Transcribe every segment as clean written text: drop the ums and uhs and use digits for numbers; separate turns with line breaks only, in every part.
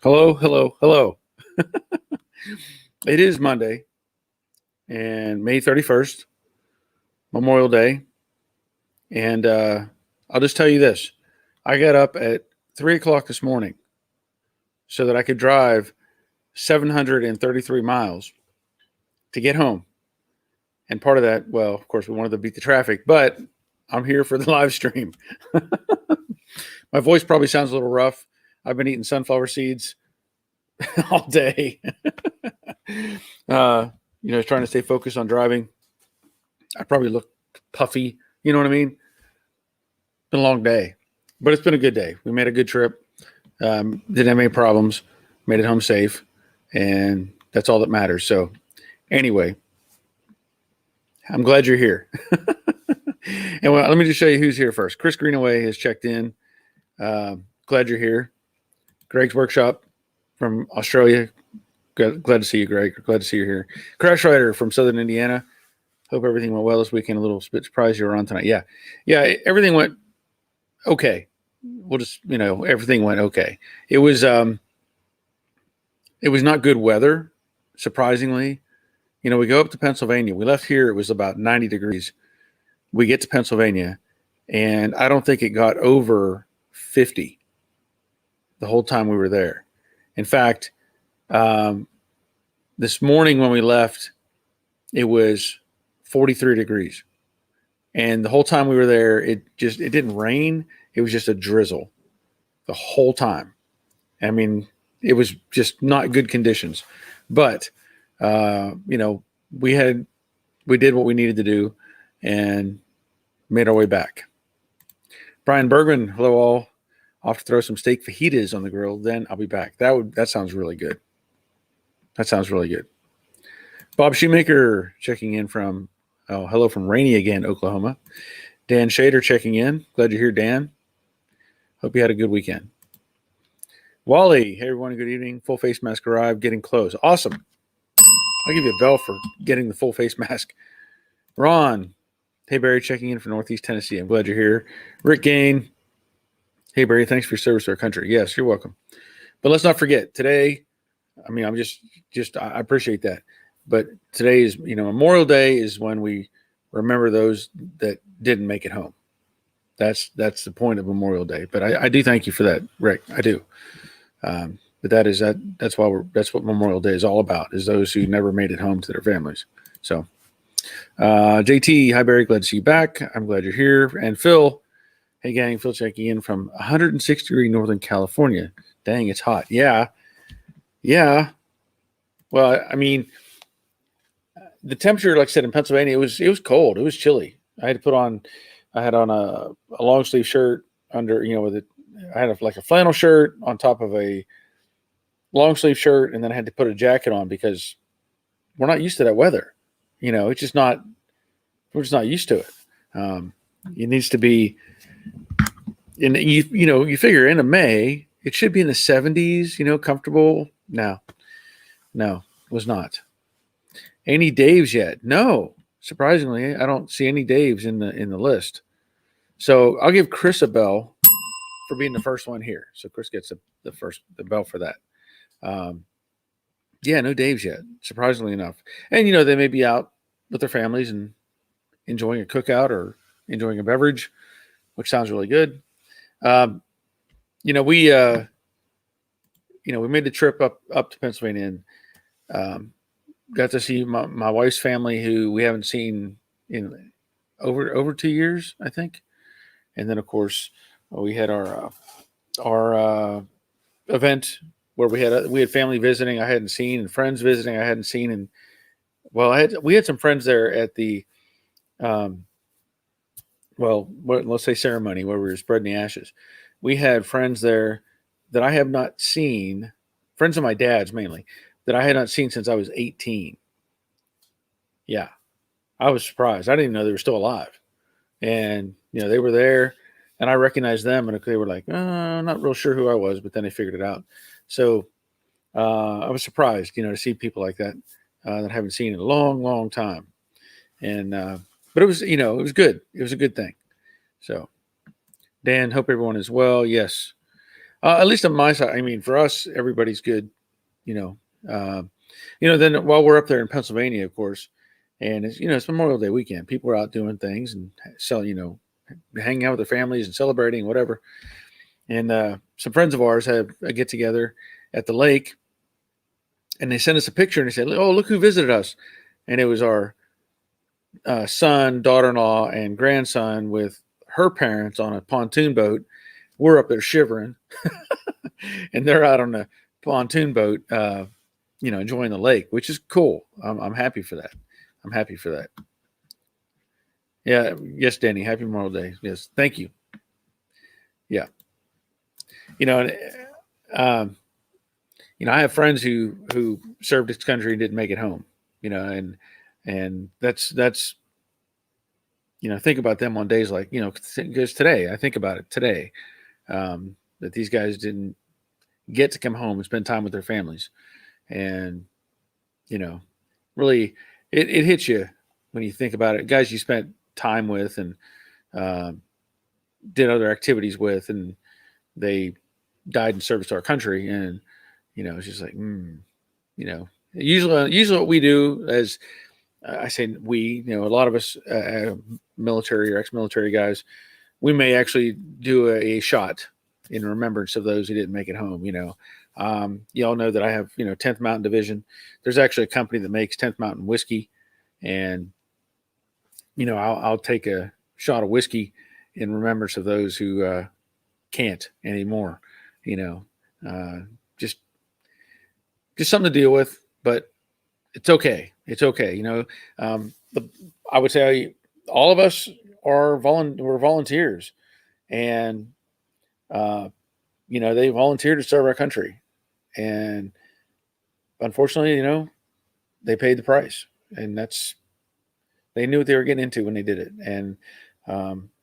Hello, hello, hello. It is Monday and May 31st, Memorial Day. And I'll just tell you this. I got up at 3 o'clock this morning so that I could drive 733 miles to get home. And part of that, well, of course, we wanted to beat the traffic, but I'm here for the live stream. My voice probably sounds a little rough. I've been eating sunflower seeds all day. Trying to stay focused on driving. I probably look puffy. You know what I mean? Been a long day, but it's been a good day. We made a good trip. Didn't have any problems. Made it home safe, and that's all that matters. So, anyway, I'm glad you're here. And let me just show you who's here first. Chris Greenaway has checked in. Glad you're here. Greg's Workshop from Australia. Glad to see you, Greg. Glad to see you here. Crash Rider from Southern Indiana. Hope everything went well this weekend. A little bit surprised you were on tonight. Yeah, everything went okay. We'll just, everything went okay. It was not good weather, surprisingly. We go up to Pennsylvania. We left here. It was about 90 degrees. We get to Pennsylvania, and I don't think it got over 50 the whole time we were there. In fact, this morning when we left, it was 43 degrees. And the whole time we were there, it didn't rain. It was just a drizzle the whole time. I mean, it was just not good conditions. But, we did what we needed to do and made our way back. Brian Bergman, hello all. I'll have to throw some steak fajitas on the grill. Then I'll be back. That sounds really good. That sounds really good. Bob Shoemaker checking in from, hello from rainy again, Oklahoma. Dan Shader checking in. Glad you're here, Dan. Hope you had a good weekend. Wally, hey everyone, good evening. Full face mask arrived, getting close. Awesome. I'll give you a bell for getting the full face mask. Ron, hey Barry, checking in from Northeast Tennessee. I'm glad you're here. Rick Gain, hey Barry, thanks for your service to our country. Yes, you're welcome. But let's not forget today. I mean, I appreciate that. But today is, Memorial Day is when we remember those that didn't make it home. That's the point of Memorial Day. But I do thank you for that, Rick. I do. But that's what Memorial Day is all about, is those who never made it home to their families. So, JT, hi Barry, glad to see you back. I'm glad you're here. And Phil, hey gang, Phil checking in from 106 degree Northern California. Dang, it's hot. Yeah. Well, I mean, the temperature, like I said, in Pennsylvania, it was cold. It was chilly. I had on a long sleeve shirt under, I had a flannel shirt on top of a long sleeve shirt, and then I had to put a jacket on because we're not used to that weather. We're just not used to it. It needs to be you figure into May, it should be in the 70s, comfortable. No, it was not. Any Daves yet? No. Surprisingly, I don't see any Daves in the list. So I'll give Chris a bell for being the first one here. So Chris gets the bell for that. No Daves yet, surprisingly enough. And they may be out with their families and enjoying a cookout or enjoying a beverage, which sounds really good. We made the trip up to Pennsylvania and got to see my wife's family, who we haven't seen in over 2 years, I think. And then, of course, we had our event where we had family visiting I hadn't seen, and friends visiting I hadn't seen. And we had some friends there at the let's say ceremony where we were spreading the ashes. We had friends there that I have not seen, friends of my dad's mainly, that I had not seen since I was 18. Yeah, I was surprised. I didn't even know they were still alive. And, they were there, and I recognized them, and they were like, I'm not real sure who I was, but then they figured it out. So I was surprised, to see people like that that I haven't seen in a long, long time. And but it was, it was good. It was a good thing. So, Dan, hope everyone is well. Yes. At least on my side. I mean, for us, everybody's good. You know, then while we're up there in Pennsylvania, of course, and it's Memorial Day weekend. People are out doing things and hanging out with their families and celebrating whatever. And some friends of ours have a get together at the lake, and they sent us a picture and they said, "Oh, look who visited us," and it was our son, daughter-in-law, and grandson with her parents on a pontoon boat. We're up there shivering, and they're out on a pontoon boat, enjoying the lake, which is cool. I'm happy for that. I'm happy for that. Yeah. Yes, Danny. Happy Memorial Day. Yes. Thank you. Yeah. Um, I have friends who served this country and didn't make it home. And that's think about them on days like because today I think about it today, that these guys didn't get to come home and spend time with their families, and really it hits you when you think about it. Guys you spent time with and uh, did other activities with, and they died in service to our country, and it's just like usually what we do as I say we, a lot of us military or ex-military guys, we may actually do a shot in remembrance of those who didn't make it home. You all know that I have 10th Mountain Division. There's actually a company that makes 10th Mountain whiskey, and I'll take a shot of whiskey in remembrance of those who can't anymore. Uh, just something to deal with, but it's okay. It's okay. But I would say all of us are we're volunteers, and they volunteered to serve our country, and unfortunately, they paid the price, and they knew what they were getting into when they did it, and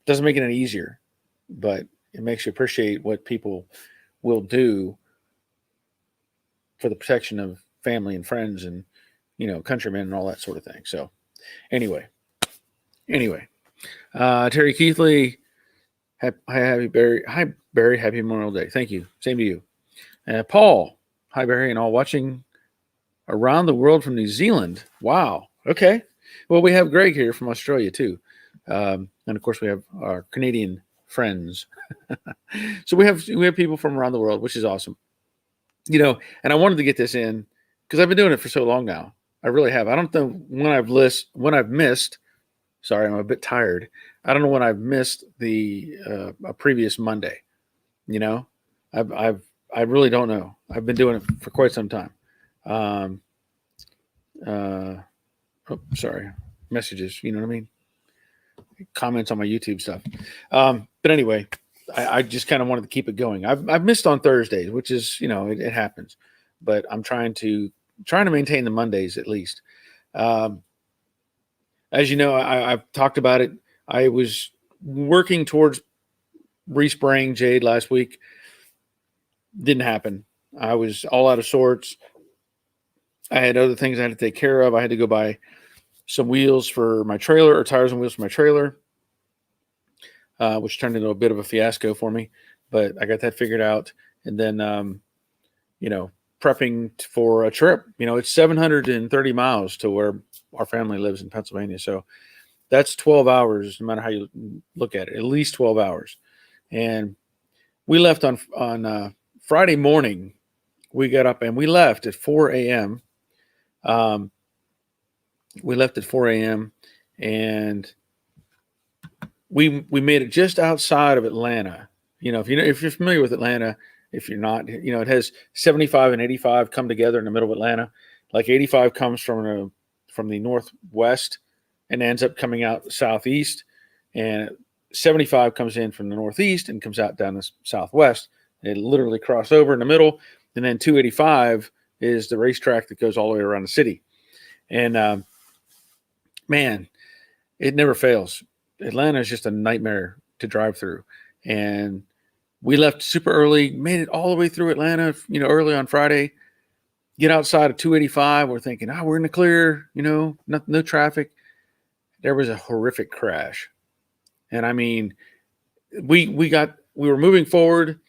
doesn't make it any easier, but it makes you appreciate what people will do for the protection of family and friends and countrymen and all that sort of thing. So anyway, Terry Keithley, happy Barry, hi Barry, happy Memorial Day. Thank you. Same to you. Paul, hi Barry, and all watching around the world from New Zealand. Wow. Okay. Well, we have Greg here from Australia too, and of course we have our Canadian friends. So we have people from around the world, which is awesome. And I wanted to get this in because I've been doing it for so long now. I really have. I don't know when I've missed. Sorry, I'm a bit tired. I don't know when I've missed the a previous Monday. I really don't know. I've been doing it for quite some time. Sorry, messages. You know what I mean? Comments on my YouTube stuff. But anyway, I just kind of wanted to keep it going. I've missed on Thursdays, which is it happens, but I'm trying to maintain the Mondays at least. As you know, I've talked about it. I was working towards respraying jade last week. Didn't happen. I was all out of sorts. I had other things I had to take care of. I had to go buy some wheels for my trailer, or tires and wheels for my trailer, which turned into a bit of a fiasco for me. But I got that figured out. And then, prepping for a trip. It's 730 miles to where our family lives in Pennsylvania. So that's 12 hours, no matter how you look at it, at least 12 hours. And we left on Friday morning. We got up and we left at 4 a.m. We left at 4 a.m. and we made it just outside of Atlanta. If you're familiar with Atlanta, if you're not, it has 75 and 85 come together in the middle of Atlanta. Like 85 comes from the northwest and ends up coming out southeast, and 75 comes in from the northeast and comes out down the southwest. They literally cross over in the middle, and then 285 is the racetrack that goes all the way around the city. And man, it never fails. Atlanta is just a nightmare to drive through, and we left super early, made it all the way through Atlanta, early on Friday. Get outside of 285. We're thinking, we're in the clear, no traffic. There was a horrific crash. And I mean, we were moving forward.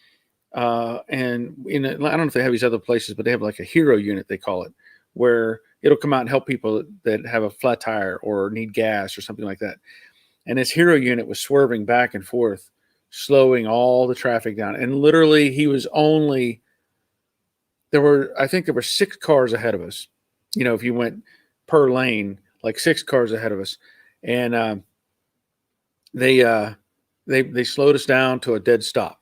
And I don't know if they have these other places, but they have like a hero unit, they call it, where it'll come out and help people that have a flat tire or need gas or something like that. And this hero unit was swerving back and forth, slowing all the traffic down. And literally, I think there were 6 cars ahead of us. If you went per lane, like 6 cars ahead of us. And they slowed us down to a dead stop.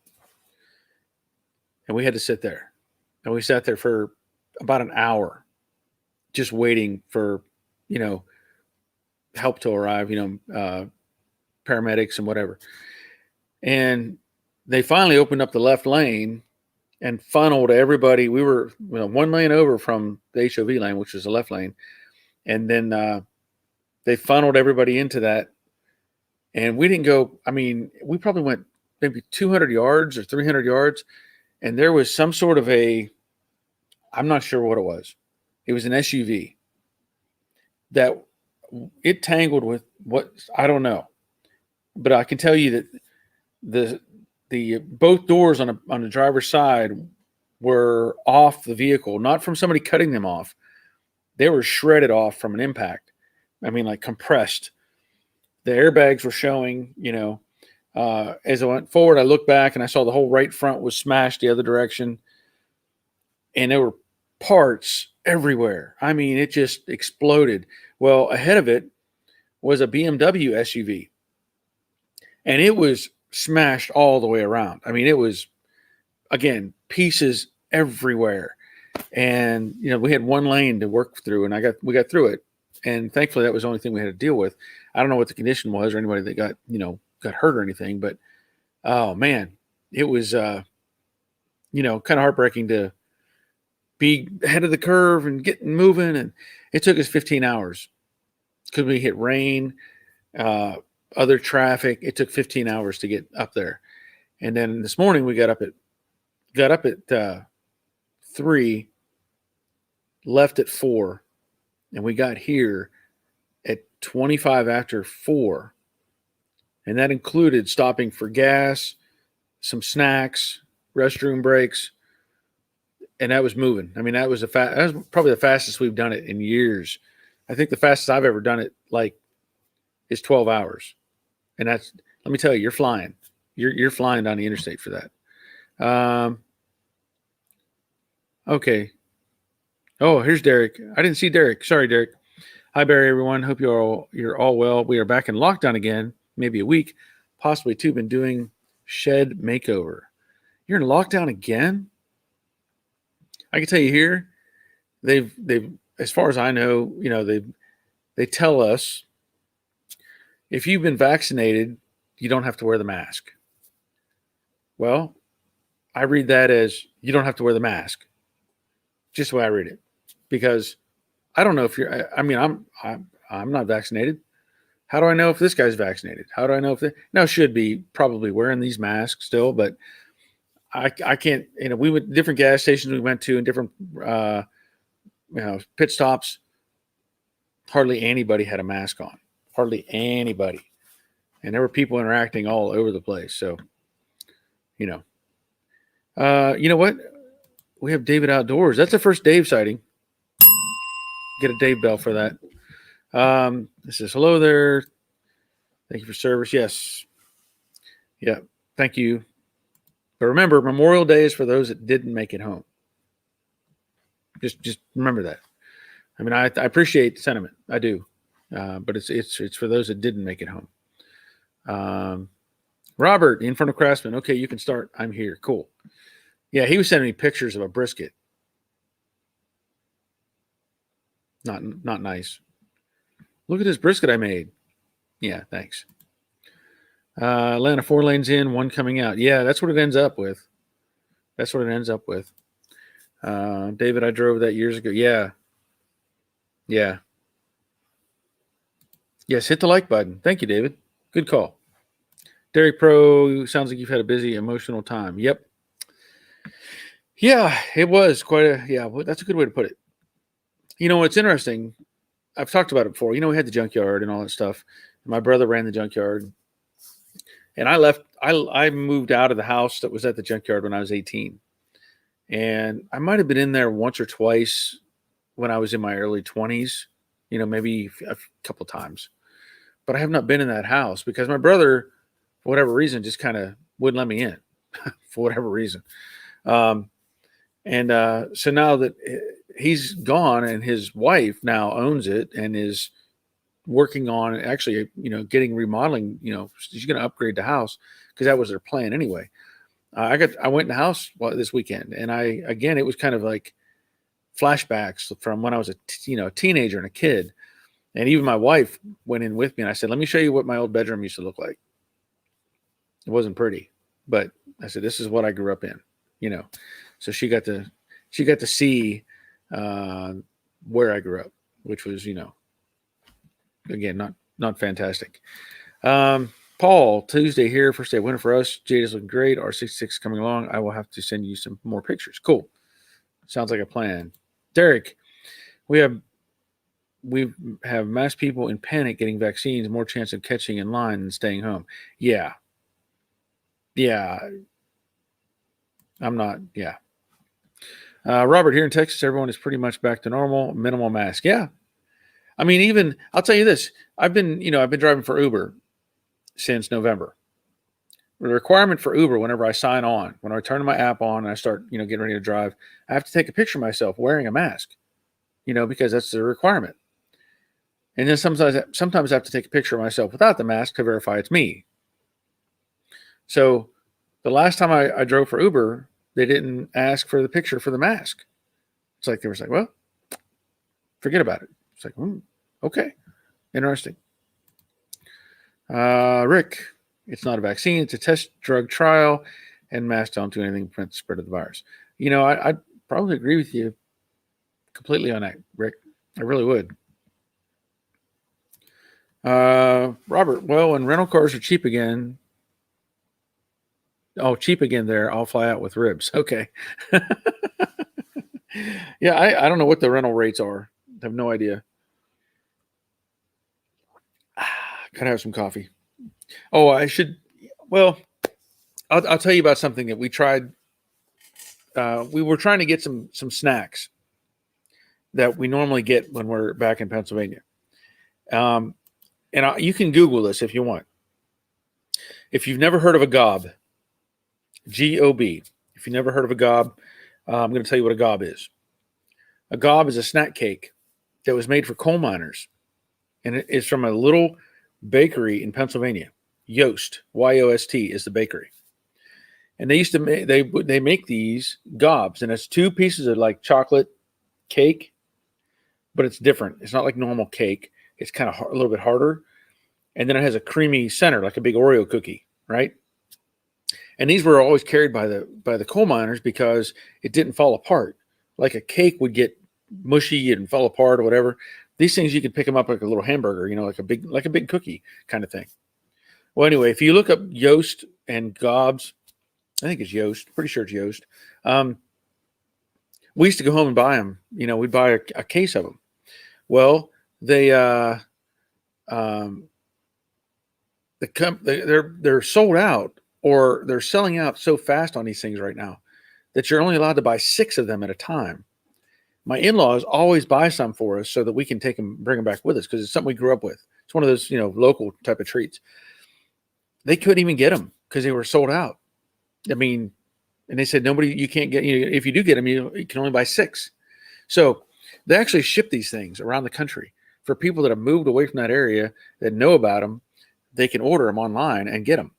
And we had to sit there. And we sat there for about an hour just waiting for, help to arrive, paramedics and whatever. And they finally opened up the left lane and funneled everybody. We were 1 lane over from the HOV lane, which was the left lane. And then they funneled everybody into that. And we didn't go, we probably went maybe 200 yards or 300 yards. And there was some sort of I'm not sure what it was. It was an SUV that it tangled with I don't know. But I can tell you that the both doors on the driver's side were off the vehicle, not from somebody cutting them off. They were shredded off from an impact. Like compressed. The airbags were showing, as I went forward, I looked back and I saw the whole right front was smashed the other direction. And there were parts everywhere. It just exploded. Well, ahead of it was a BMW SUV. And it was smashed all the way around. It was, again, pieces everywhere. And, we had 1 lane to work through, and we got through it. And thankfully that was the only thing we had to deal with. I don't know what the condition was or anybody that got hurt or anything, but oh man, it was, kind of heartbreaking to be ahead of the curve and getting moving. And it took us 15 hours because we hit rain, other traffic. It took 15 hours to get up there. And then this morning we got up at 3, left at 4, and we got here at 25 after 4. And that included stopping for gas, some snacks, restroom breaks, and that was moving. That was probably the fastest we've done it in years. I think the fastest I've ever done it is 12 hours. And let me tell you, you're flying. You're flying down the interstate for that. Okay. Oh, here's Derek. I didn't see Derek. Sorry, Derek. Hi, Barry, everyone. Hope you're all well. We are back in lockdown again, maybe a week, possibly 2. Been doing shed makeover. You're in lockdown again? I can tell you here, they've as far as I know, they tell us if you've been vaccinated, you don't have to wear the mask. Well, I read that as you don't have to wear the mask. Just the way I read it, because I don't know if you're. I'm not vaccinated. How do I know if this guy's vaccinated? How do I know if now should be probably wearing these masks still, but I can't. We went different gas stations we went to and different pit stops. Hardly anybody had a mask on. Hardly anybody, and there were people interacting all over the place. So, you know what? We have David Outdoors. That's the first Dave sighting. Get a Dave bell for that. This is hello there. Thank you for service. Yes. Yeah. Thank you. But remember, Memorial Day is for those that didn't make it home. Just remember that. I appreciate the sentiment. I do. But it's for those that didn't make it home. Robert, the Infernal Craftsman. Okay, you can start. I'm here. Cool. Yeah, he was sending me pictures of a brisket. Not nice. Look at this brisket I made. Yeah, thanks. Atlanta 4 lanes in, 1 coming out. Yeah, that's what it ends up with. David, I drove that years ago. Yeah. Yes, hit the like button. Thank you, David. Good call. Derek Pro, sounds like you've had a busy, emotional time. Yep. Yeah, it was that's a good way to put it. It's interesting. I've talked about it before. We had the junkyard and all that stuff. My brother ran the junkyard. And I moved out of the house that was at the junkyard when I was 18. And I might have been in there once or twice when I was in my early 20s, maybe a couple times. But I have not been in that house because my brother, for whatever reason, just kind of wouldn't let me in for whatever reason. Um, and so now that he's gone and his wife now owns it and is working on actually, getting remodeling, she's going to upgrade the house because that was their plan anyway. I went in the house this weekend, and again, it was kind of like flashbacks from when I was a teenager and a kid. And even my wife went in with me, and I said, "Let me show you what my old bedroom used to look like." It wasn't pretty, but I said, "This is what I grew up in," So she got to see where I grew up, which was, again, not fantastic. Paul, Tuesday here, first day of winter for us. Jade is looking great. R66 coming along. I will have to send you some more pictures. Cool. Sounds like a plan. Derek, we have mass people in panic getting vaccines, more chance of catching in line and staying home. Yeah. I'm not. Yeah. Robert, here in Texas, everyone is pretty much back to normal. Minimal mask. Yeah. I mean, even I'll tell you this. I've been driving for Uber since November. The requirement for Uber, whenever I sign on, when I turn my app on and I start, getting ready to drive, I have to take a picture of myself wearing a mask, because that's the requirement. And then sometimes I have to take a picture of myself without the mask to verify it's me. So the last time I drove for Uber, they didn't ask for the picture for the mask. It's like they were like, well, forget about it. It's like, okay, interesting. Rick, it's not a vaccine. It's a test drug trial, and masks don't do anything to prevent the spread of the virus. I'd probably agree with you completely on that, Rick. I really would. Robert, well, when rental cars are cheap again, cheap again there, I'll fly out with ribs. Okay. Yeah, I don't know what the rental rates are. I have no idea. Gotta have some coffee. Oh, I should. Well, I'll tell you about something that we tried. We were trying to get some snacks that we normally get when we're back in Pennsylvania. And you can Google this if you want. If you've never heard of a gob, G-O-B. If you've never heard of a gob, I'm going to tell you what a gob is. A gob is a snack cake that was made for coal miners, and it is from a little bakery in Pennsylvania. Yost, Y-O-S-T, is the bakery. And they used to they make these gobs, and it's two pieces of like chocolate cake, but it's different. It's not like normal cake. It's kind of a little bit harder, and then it has a creamy center, like a big Oreo cookie, right? And these were always carried by the coal miners because it didn't fall apart. Like a cake would get mushy and fall apart or whatever. These things you could pick them up like a little hamburger, like a big cookie kind of thing. Well, anyway, if you look up Yost and gobs, I think it's Yost. Pretty sure it's Yost. We used to go home and buy them. We'd buy a case of them. Well, they're sold out, or they're selling out so fast on these things right now that you're only allowed to buy 6 of them at a time. My in-laws always buy some for us so that we can take them, bring them back with us, because it's something we grew up with. It's one of those, local type of treats. They couldn't even get them because they were sold out. I mean, and they said, you can't get, if you do get them, you can only buy 6. So they actually ship these things around the country for people that have moved away from that area that know about them. They can order them online and get them.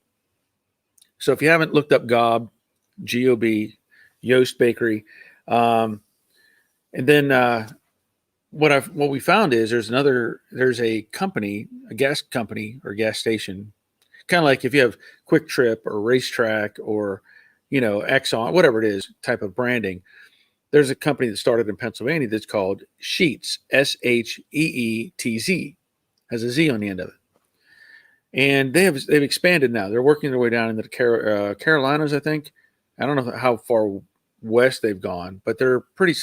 So if you haven't looked up Gob, G-O-B, Yost Bakery, and then what we found is there's a company, a gas company or gas station, kind of like if you have Quick Trip or Racetrack or Exxon, whatever it is, type of branding. There's a company that started in Pennsylvania that's called Sheetz, Sheetz, has a Z on the end of it. And they've expanded now. They're working their way down into the Carolinas, I think. I don't know how far west they've gone, but they're pretty,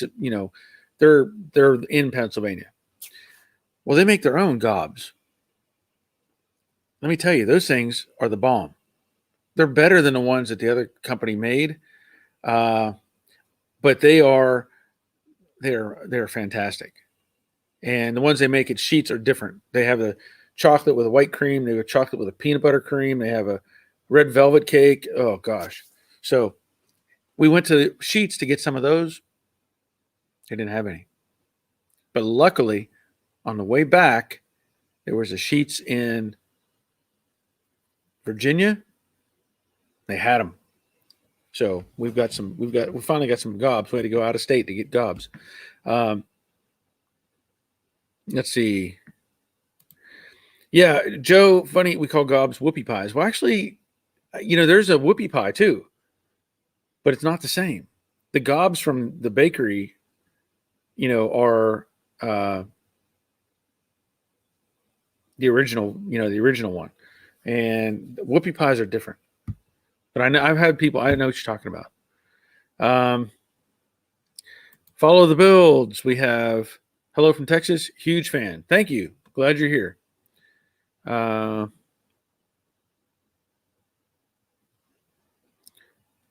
they're in Pennsylvania. Well, they make their own gobs. Let me tell you, those things are the bomb. They're better than the ones that the other company made, uh, but they're fantastic. And the ones they make at Sheets are different. They have a chocolate with a white cream. They have a chocolate with a peanut butter cream. They have a red velvet cake. Oh gosh! So we went to Sheets to get some of those. They didn't have any, but luckily, on the way back, there was a Sheets in Virginia. They had them. So we finally got some gobs. We had to go out of state to get gobs. Um, let's see. Yeah, Joe, funny, we call gobs whoopie pies. Well, actually, there's a whoopie pie too, but it's not the same. The gobs from the bakery, are the original one. And whoopie pies are different. But I've had people, I know what you're talking about. Follow the builds. We have hello from Texas. Huge fan. Thank you. Glad you're here.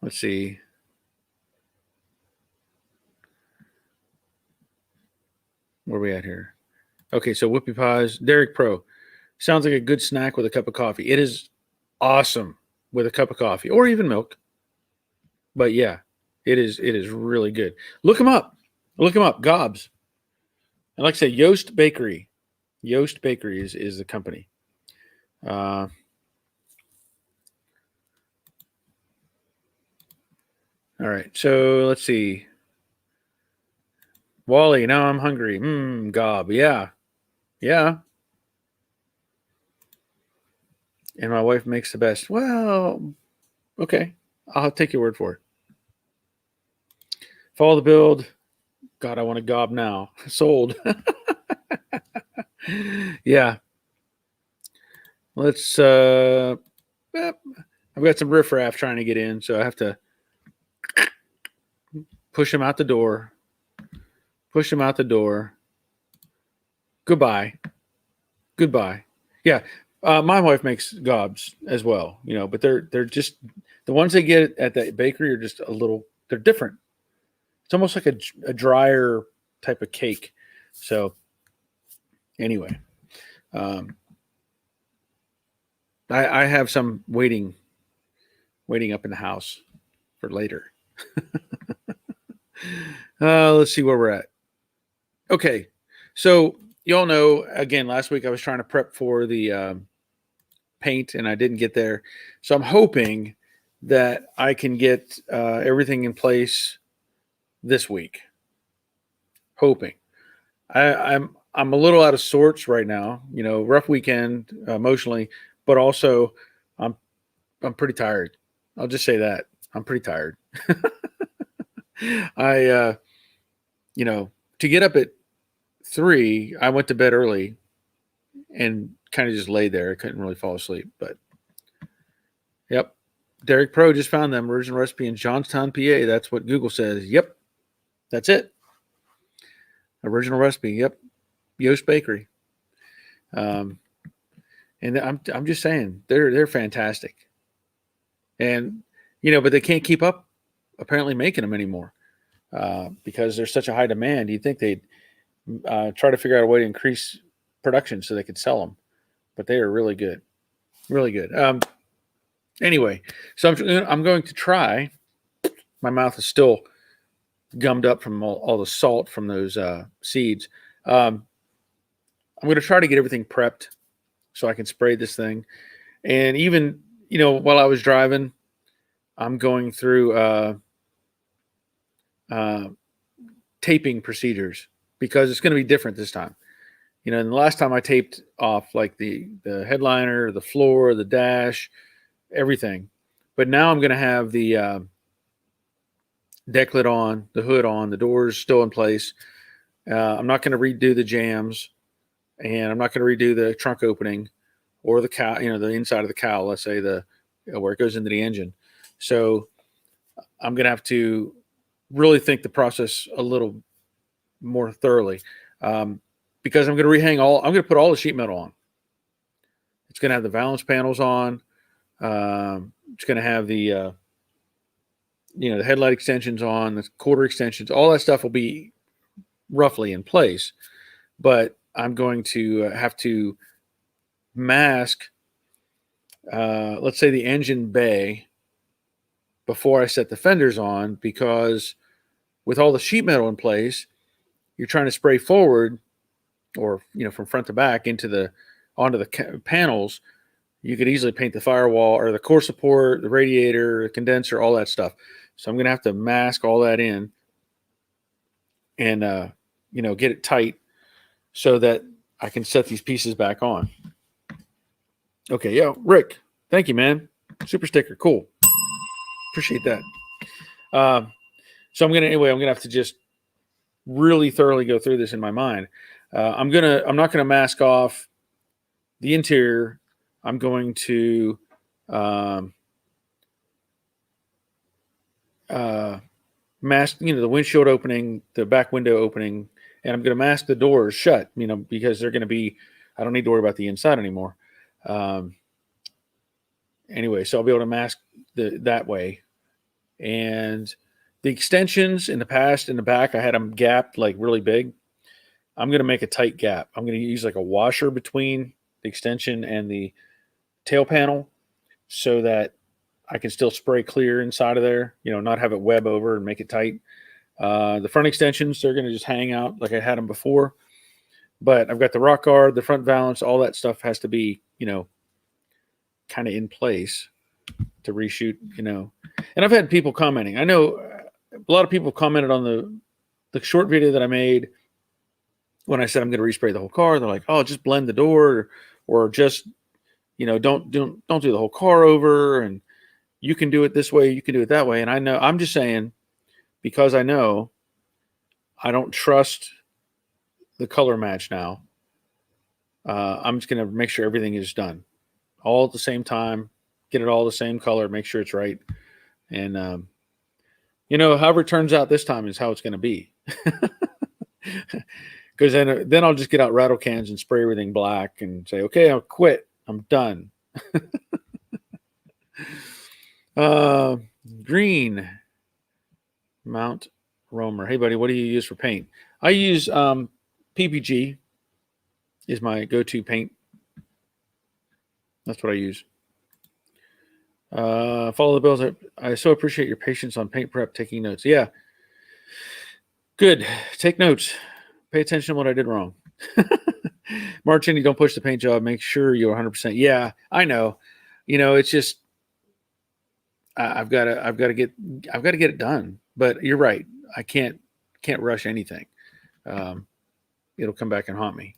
Let's see. Where are we at here? Okay, so whoopie pies. Derek Pro. Sounds like a good snack with a cup of coffee. It is awesome with a cup of coffee or even milk. But yeah, it is really good. Look them up. Look them up. Gobs. And like I say, Yost Bakery. Yost Bakery is the company. All right. So let's see. Wally, now I'm hungry. Gob. Yeah. Yeah. And my wife makes the best. Well, okay. I'll take your word for it. Follow the build. God, I want a gob now. Sold. Yeah. Let's I've got some riffraff trying to get in, so I have to push him out the door. Push him out the door. Goodbye. Goodbye. Yeah. My wife makes gobs as well, but they're just the ones they get at the bakery are just they're different. It's almost like a drier type of cake. So anyway, I have some waiting up in the house for later. Let's see where we're at. Okay. So you all know, again, last week I was trying to prep for the paint and I didn't get there. So I'm hoping that I can get everything in place this week. Hoping. I'm a little out of sorts right now. Rough weekend emotionally, but also I'm pretty tired. I'll just say that I'm pretty tired. I to get up at 3, I went to bed early and kind of just laid there. I couldn't really fall asleep, but yep. Derek Pro just found them. Original recipe in Johnstown, PA. That's what Google says. Yep. That's it. Original recipe. Yep. Yost Bakery. And I'm just saying they're fantastic. And but they can't keep up apparently making them anymore because there's such a high demand. You'd think they'd try to figure out a way to increase production so they could sell them, but they are really good. Really good. Anyway, so I'm going to try. My mouth is still gummed up from all the salt from those seeds. I'm going to try to get everything prepped so I can spray this thing. And even, while I was driving, I'm going through taping procedures because it's going to be different this time. And the last time I taped off like the headliner, the floor, the dash, everything. But now I'm going to have the deck lid on, the hood on, the doors still in place. I'm not going to redo the jams, and I'm not going to redo the trunk opening or the cowl, the inside of the cowl, let's say where it goes into the engine. So I'm going to have to really think the process a little more thoroughly because I'm going to I'm going to put all the sheet metal on. It's going to have the valance panels on. It's going to have the the headlight extensions on, the quarter extensions, all that stuff will be roughly in place. But I'm going to have to mask, let's say, the engine bay before I set the fenders on, because with all the sheet metal in place, you're trying to spray forward, or from front to back onto the panels. You could easily paint the firewall or the core support, the radiator, the condenser, all that stuff. So I'm going to have to mask all that in and get it tight so that I can set these pieces back on. Okay, yeah, Rick, thank you, man. Super sticker, cool. Appreciate that. So I'm gonna have to just really thoroughly go through this in my mind. I'm not gonna mask off the interior. I'm going to mask, the windshield opening, the back window opening, and I'm going to mask the doors shut, because they're going to be, I don't need to worry about the inside anymore. Anyway, so I'll be able to mask that way. And the extensions in the past, in the back, I had them gapped like really big. I'm going to make a tight gap. I'm going to use like a washer between the extension and the tail panel so that I can still spray clear inside of there, not have it web over and make it tight. The front extensions, they're going to just hang out like I had them before. But I've got the rock guard, the front valance, all that stuff has to be, kind of in place to reshoot, And I've had people commenting. I know a lot of people commented on the short video that I made when I said I'm going to respray the whole car. They're like, "Oh, just blend the door, or just, don't do the whole car over, and you can do it this way, you can do it that way." And I know, I'm just saying, because I know I don't trust the color match now. I'm just going to make sure everything is done all at the same time, get it all the same color, make sure it's right. And, however it turns out this time is how it's going to be. Because then I'll just get out rattle cans and spray everything black and say, okay, I'll quit. I'm done. Green Mount Romer. Hey, buddy, what do you use for paint? I use PPG is my go-to paint. That's what I use. Follow the bills. I so appreciate your patience on paint prep, taking notes. Yeah. Good. Take notes. Pay attention to what I did wrong. Marchini, don't push the paint job. Make sure you're 100%. Yeah, I know. It's just I've got to get it done. But you're right. I can't rush anything. It'll come back and haunt me.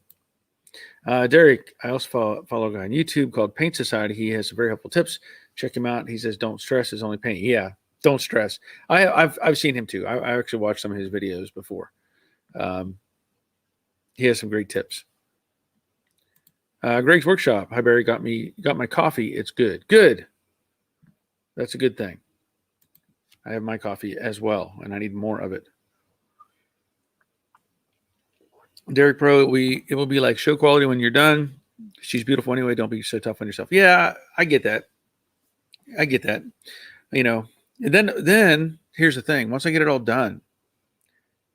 Derek, I also follow a guy on YouTube called Paint Society. He has some very helpful tips. Check him out. He says, "Don't stress. It's only paint." Yeah, don't stress. I've seen him too. I actually watched some of his videos before. He has some great tips. Greg's Workshop. Hi, Barry. Got my coffee. It's good. Good. That's a good thing. I have my coffee as well, and I need more of it. Derek Pro, it will be like show quality when you're done. She's beautiful anyway. Don't be so tough on yourself. Yeah, I get that. And then here's the thing. Once I get it all done,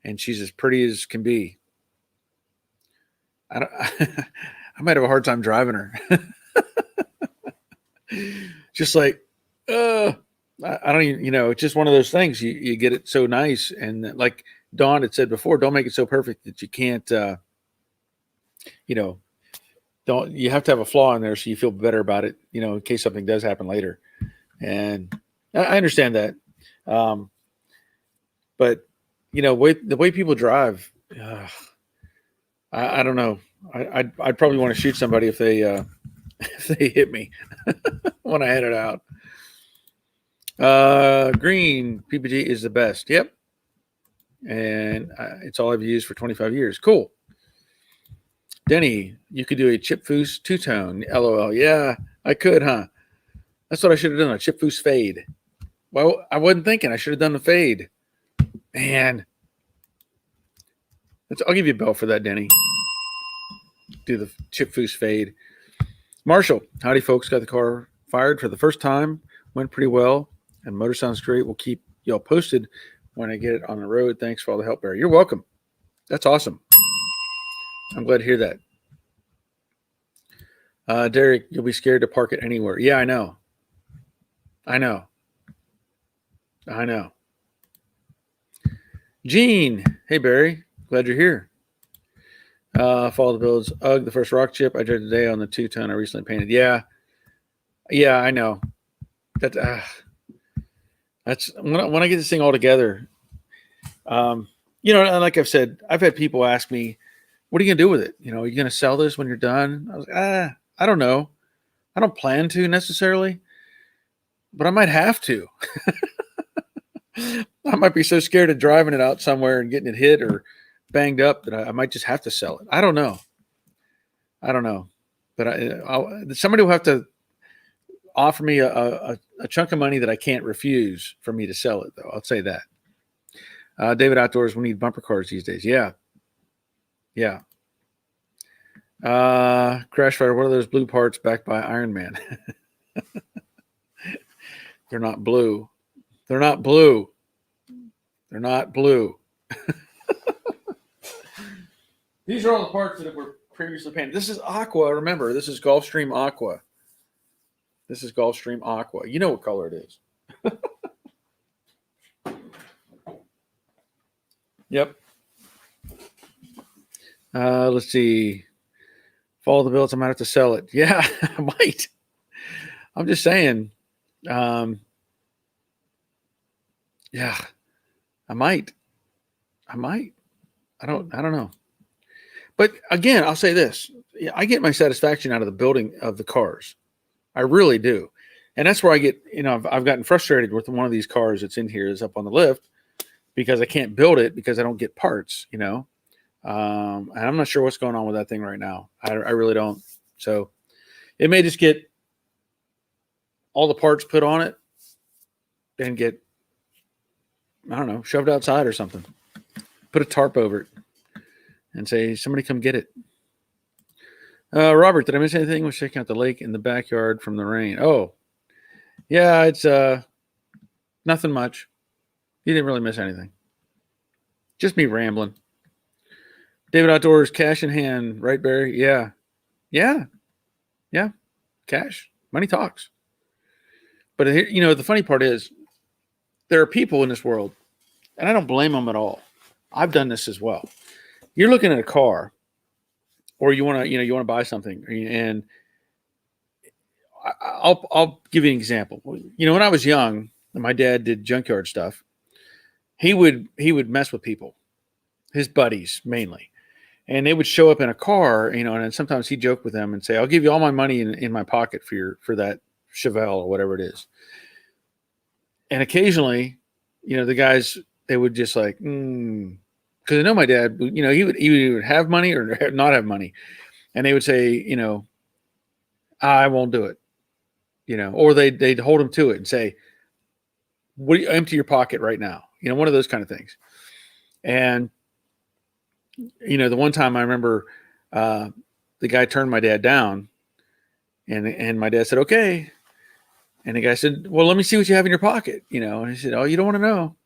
and she's as pretty as can be, I might have a hard time driving her. Just like, I don't even, it's just one of those things. You get it so nice, and like Dawn had said before, don't make it so perfect that you can't, you have to have a flaw in there so you feel better about it, in case something does happen later. And I understand that. But, the way people drive, I don't know. I'd probably want to shoot somebody if they hit me when I headed out. Green PPG is the best. Yep. And it's all I've used for 25 years. Cool. Denny, you could do a Chip Foose two-tone. LOL. Yeah, I could, huh? That's what I should have done, a Chip Foose fade. Well, I wasn't thinking. I should have done the fade. Man. I'll give you a bell for that, Denny. Do the Chip Foose fade. Marshall, howdy, folks. Got the car fired for the first time. Went pretty well, and motor sounds great. We'll keep y'all posted when I get it on the road. Thanks for all the help, Barry. You're welcome. That's awesome. I'm glad to hear that. Derek, you'll be scared to park it anywhere. Yeah, I know. I know. I know. Gene, hey Barry, glad you're here. Follow the builds. Ugh, the first rock chip I did today on the 2-ton I recently painted. Yeah, I know. That's when I get this thing all together. And like I've said, I've had people ask me, "What are you gonna do with it? Are you gonna sell this when you're done?" I was like, I don't know. I don't plan to necessarily, but I might have to. I might be so scared of driving it out somewhere and getting it hit or banged up that I might just have to sell it. I don't know. But somebody will have to offer me a chunk of money that I can't refuse for me to sell it, though. I'll say that. David Outdoors, we need bumper cars these days. Yeah. Crashfire, what are those blue parts backed by Iron Man? They're not blue. They're not blue. These are all the parts that were previously painted. This is Aqua. Remember, this is Gulfstream Aqua. You know what color it is. Yep. Let's see. Follow the bills. I might have to sell it. Yeah, I might. I'm just saying. Yeah, I might. I don't know. But again, I'll say this. I get my satisfaction out of the building of the cars. I really do. And that's where I get, I've gotten frustrated with one of these cars that's in here is up on the lift because I can't build it because I don't get parts, and I'm not sure what's going on with that thing right now. I really don't. So it may just get all the parts put on it and get, I don't know, shoved outside or something. Put a tarp over it and say, somebody come get it. Robert, did I miss anything? Was checking out the lake in the backyard from the rain. Oh, yeah, it's nothing much. You didn't really miss anything. Just me rambling. David Outdoors, cash in hand, right, Barry? Yeah. Cash, money talks. But the funny part is, there are people in this world, and I don't blame them at all. I've done this as well. You're looking at a car, or you want to buy something, and I'll give you an example. When I was young, and my dad did junkyard stuff. He would mess with people, his buddies mainly, and they would show up in a car, and then sometimes he'd joke with them and say, "I'll give you all my money in my pocket for that Chevelle or whatever it is." And occasionally, the guys, they would just like, because I know my dad, he would have money or not have money, and they would say, I won't do it, or they'd hold him to it and say, "What? Empty your pocket right now," one of those kind of things. And the one time I remember, the guy turned my dad down, and my dad said, "Okay," and the guy said, "Well, let me see what you have in your pocket," and he said, "Oh, you don't want to know."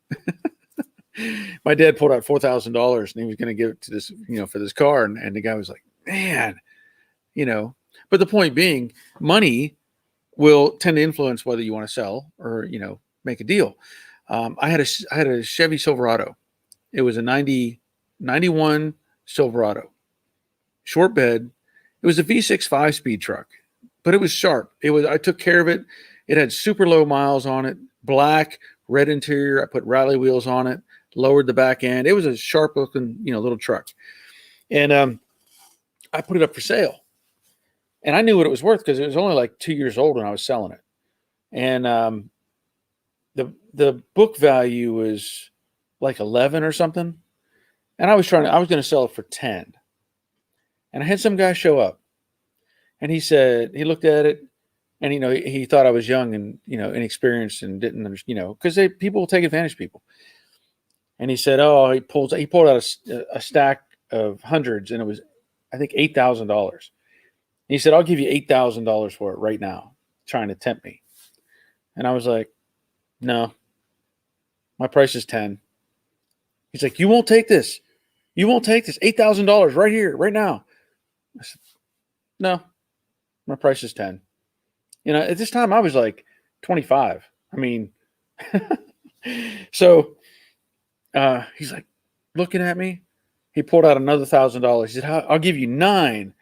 My dad pulled out $4,000 and he was going to give it to this, for this car. And the guy was like, man, but the point being, money will tend to influence whether you want to sell or, make a deal. I had a Chevy Silverado. It was a 91 Silverado, short bed. It was a V6 5-speed truck, but it was sharp. I took care of it. It had super low miles on it, black, red interior. I put rally wheels on it, lowered the back end. It was a sharp looking, little truck. And I put it up for sale. And I knew what it was worth because it was only like 2 years old when I was selling it. And the book value was like 11 or something. And I was going to sell it for 10. And I had some guy show up. And he said, he looked at it. And, he thought I was young and, inexperienced and didn't understand, because people will take advantage of people. And he said, oh, he pulled out a stack of hundreds, and it was, I think, $8,000. He said, I'll give you $8,000 for it right now. trying to tempt me. And I was like, no, my price is 10. He's like, you won't take this. You won't take this. $8,000 right here, right now. I said, no, my price is 10. You know, at this time I was like 25. I mean, so he's like looking at me. He pulled out another $1,000. He said, I'll give you 9.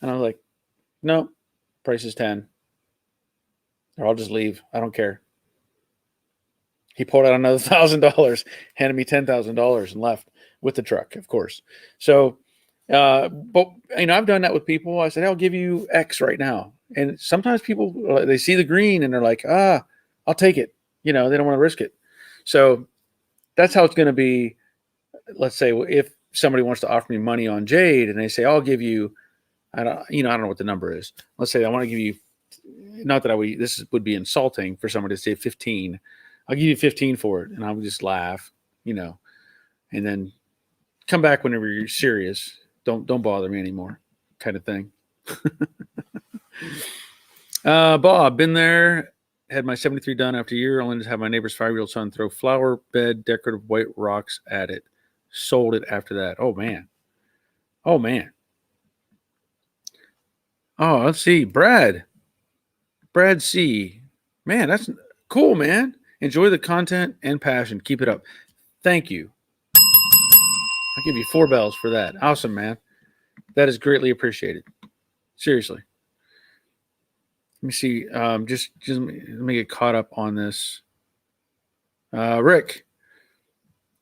And I was like, no, price is 10. Or I'll just leave. I don't care. He pulled out another $1,000, handed me $10,000 and left with the truck, of course. So, but you know, I've done that with people. I said, I'll give you X right now. And sometimes people, they see the green and they're like, I'll take it. You know, they don't want to risk it. So that's how it's going to be. Let's say if somebody wants to offer me money on Jade and they say, I'll give you, I don't know what the number is. Let's say I want to give you, not that this would be insulting for somebody to say 15. I'll give you 15 for it. And I would just laugh, you know, and then come back whenever you're serious. Don't bother me anymore, kind of thing. Bob, been there. Had my 73 done after a year. Only to have my neighbor's 5-year-old son throw flower bed decorative white rocks at it. Sold it after that. Oh, man. Oh, let's see. Brad C. Man, that's cool, man. Enjoy the content and passion. Keep it up. Thank you. I'll give you 4 bells for that. Awesome, man. That is greatly appreciated. Seriously. Let me see. Just let me get caught up on this. Rick,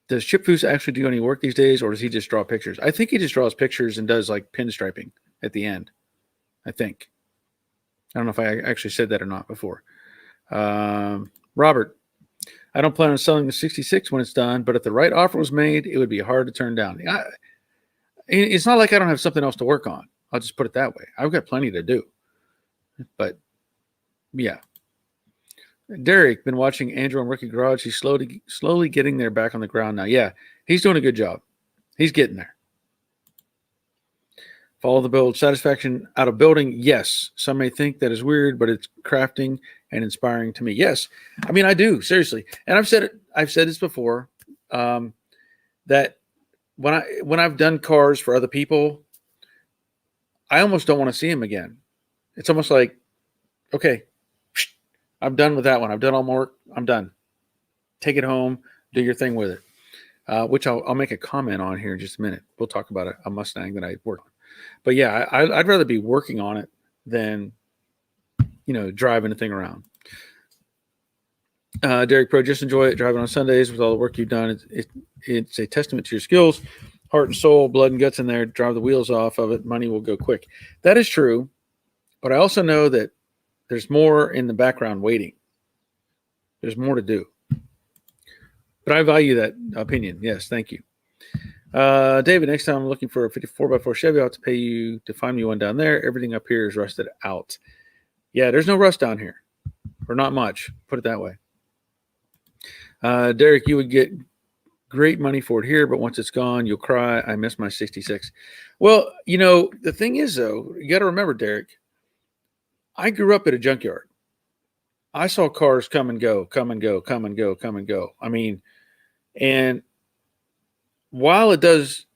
does Chip Foose actually do any work these days, or does he just draw pictures? I think he just draws pictures and does like pinstriping at the end. I think. I don't know if I actually said that or not before. Robert, I don't plan on selling the 66 when it's done, but if the right offer was made, it would be hard to turn down. It's not like I don't have something else to work on. I'll just put it that way. I've got plenty to do. But yeah. Derek, been watching Andrew and Ricky Garage. He's slowly getting there back on the ground now. Yeah, he's doing a good job. He's getting there. Follow the build. Satisfaction out of building. Yes. Some may think that is weird, but it's crafting and inspiring to me. Yes. I mean, I do, seriously. And I've said this before, that when I've done cars for other people, I almost don't want to see them again. It's almost like, okay, I'm done with that one. I've done all my work. I'm done. Take it home. Do your thing with it, which I'll make a comment on here in just a minute. We'll talk about a Mustang that I worked on. But yeah, I'd rather be working on it than, driving the thing around. Derek Pro, just enjoy it. Driving on Sundays with all the work you've done. It's a testament to your skills, heart and soul, blood and guts in there. Drive the wheels off of it. Money will go quick. That is true. But I also know that there's more in the background waiting. There's more to do. But I value that opinion. Yes, thank you. David, next time I'm looking for a 54x4 Chevy, I'll have to pay you to find me one down there. Everything up here is rusted out. Yeah, there's no rust down here. Or not much. Put it that way. Derek, you would get great money for it here, but once it's gone, you'll cry. I miss my 66. Well, the thing is, though, you got to remember, Derek, I grew up at a junkyard. I saw cars come and go, come and go, come and go, come and go. I mean, and while it does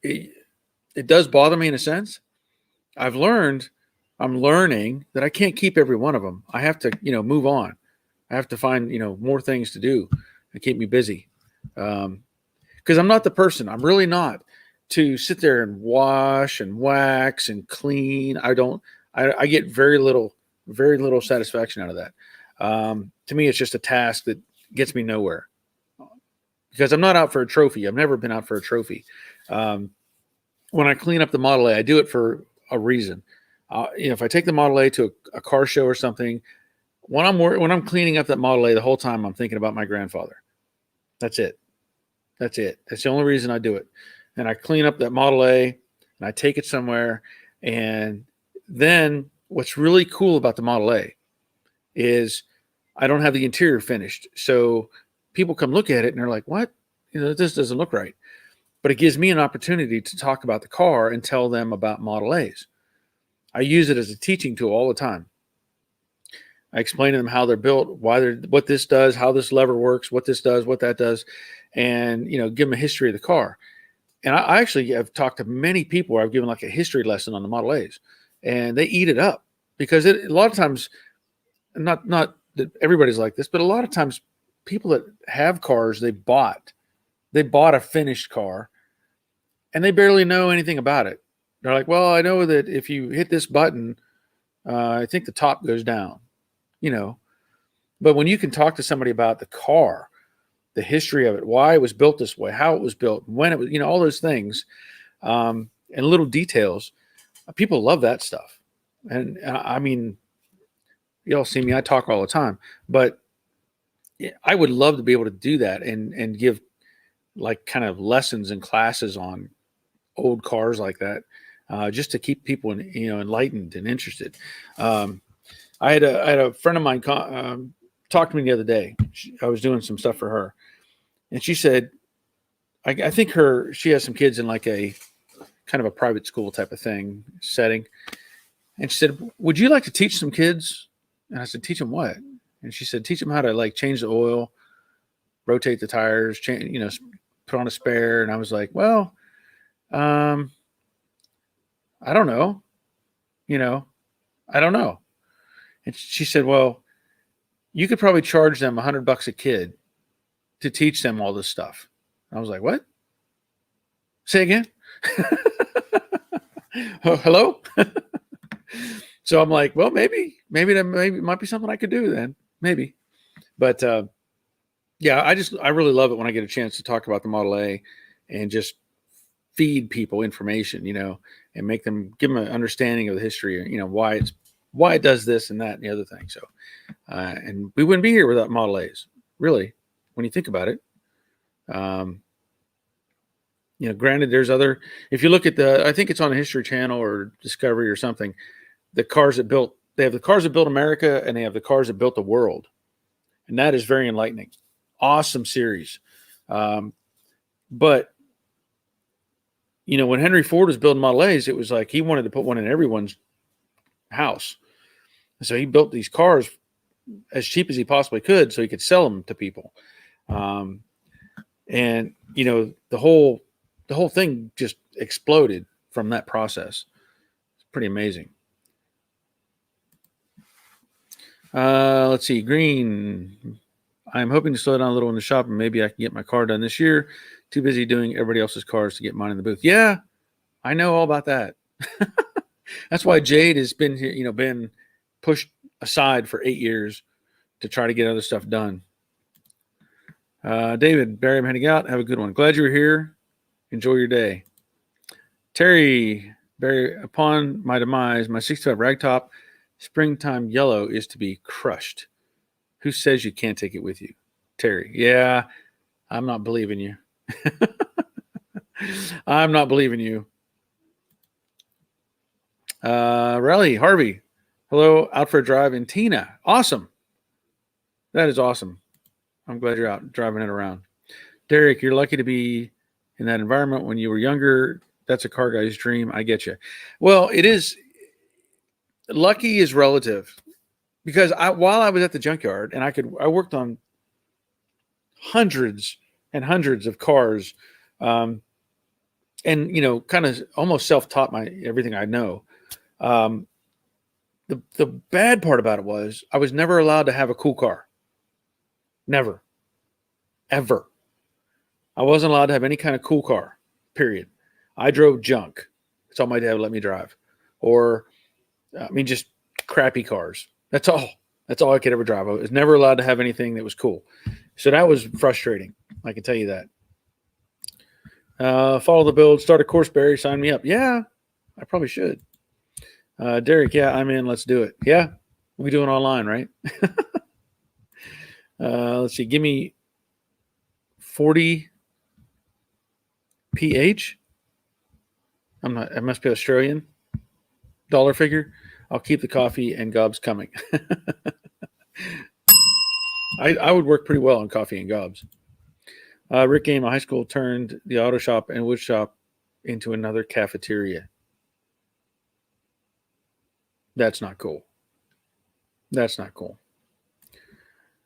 bother me in a sense, I'm learning that I can't keep every one of them. I have to, move on. I have to find, more things to do and keep me busy. Because I'm not the person, I'm really not, to sit there and wash and wax and clean. I get very little satisfaction out of that. To me, it's just a task that gets me nowhere. Because I'm not out for a trophy. I've never been out for a trophy. When I clean up the Model A, I do it for a reason. If I take the Model A to a car show or something, when I'm cleaning up that Model A, the whole time I'm thinking about my grandfather. That's it. That's the only reason I do it. And I clean up that Model A and I take it somewhere. And then what's really cool about the Model A is I don't have the interior finished. So people come look at it and they're like, what? This doesn't look right. But it gives me an opportunity to talk about the car and tell them about Model A's. I use it as a teaching tool all the time. I explain to them how they're built, what this does, how this lever works, what this does, what that does, and give them a history of the car. And I actually have talked to many people where I've given like a history lesson on the Model A's, and they eat it up because a lot of times, not that everybody's like this, but a lot of times people that have cars they bought a finished car and they barely know anything about it. They're like, well, I know that if you hit this button, I think the top goes down, you know. But when you can talk to somebody about the car, the history of it, why it was built this way, how it was built, when it was, all those things, and little details, people love that stuff. And I mean, y'all see me, I talk all the time, but I would love to be able to do that and give like kind of lessons and classes on old cars like that, just to keep people enlightened and interested. I had a friend of mine talk to me the other day. I was doing some stuff for her, and she said, I think she has some kids in like a kind of a private school type of thing setting. And she said, would you like to teach some kids? And I said, teach them what? And she said, teach them how to like change the oil, rotate the tires, put on a spare. And I was like, well, I don't know, I don't know. And she said, well, you could probably charge them $100 a kid to teach them all this stuff. And I was like, what? Say again? Oh, hello? So I'm like, well, maybe it might be something I could do then, maybe. But yeah, I really love it when I get a chance to talk about the Model A and just feed people information, and give them an understanding of the history, why it does this and that and the other thing. So, and we wouldn't be here without Model A's, really, when you think about it. Granted, there's if you look at I think it's on the History Channel or Discovery or something, they have the cars that built America and they have the cars that built the world. And that is very enlightening. Awesome series. But, when Henry Ford was building Model A's, it was like he wanted to put one in everyone's house. So he built these cars as cheap as he possibly could so he could sell them to people. And, the whole thing just exploded from that process. It's pretty amazing. Let's see. Green. I'm hoping to slow down a little in the shop and maybe I can get my car done this year. Too busy doing everybody else's cars to get mine in the booth. Yeah, I know all about that. That's why Jade has been here, been pushed aside for 8 years to try to get other stuff done. David, Barry, I'm heading out. Have a good one. Glad you were here. Enjoy your day. Terry, Barry, upon my demise, my 65 ragtop springtime yellow is to be crushed. Who says you can't take it with you? Terry. Yeah, I'm not believing you. I'm not believing you. Raleigh, Harvey. Hello, out for a drive in Tina. Awesome. That is awesome. I'm glad you're out driving it around. Derek, you're lucky to be in that environment when you were younger. That's a car guy's dream. I get you. Well, it is. Lucky is relative because while I was at the junkyard and I worked on hundreds and hundreds of cars, and kind of almost self-taught everything I know. The bad part about it was I was never allowed to have a cool car. Never, ever. I wasn't allowed to have any kind of cool car. Period. I drove junk. That's all my dad would let me drive, or just crappy cars. That's all. That's all I could ever drive. I was never allowed to have anything that was cool. So that was frustrating. I can tell you that. Follow the build, start a course, Barry, sign me up. Yeah, I probably should. Derek, yeah, I'm in. Let's do it. Yeah, we do it online, right? Let's see. Give me 40 PH. I must be Australian. Dollar figure. I'll keep the coffee and gobs coming. I would work pretty well on coffee and gobs. Rick Game, a high school, turned the auto shop and wood shop into another cafeteria. That's not cool. That's not cool.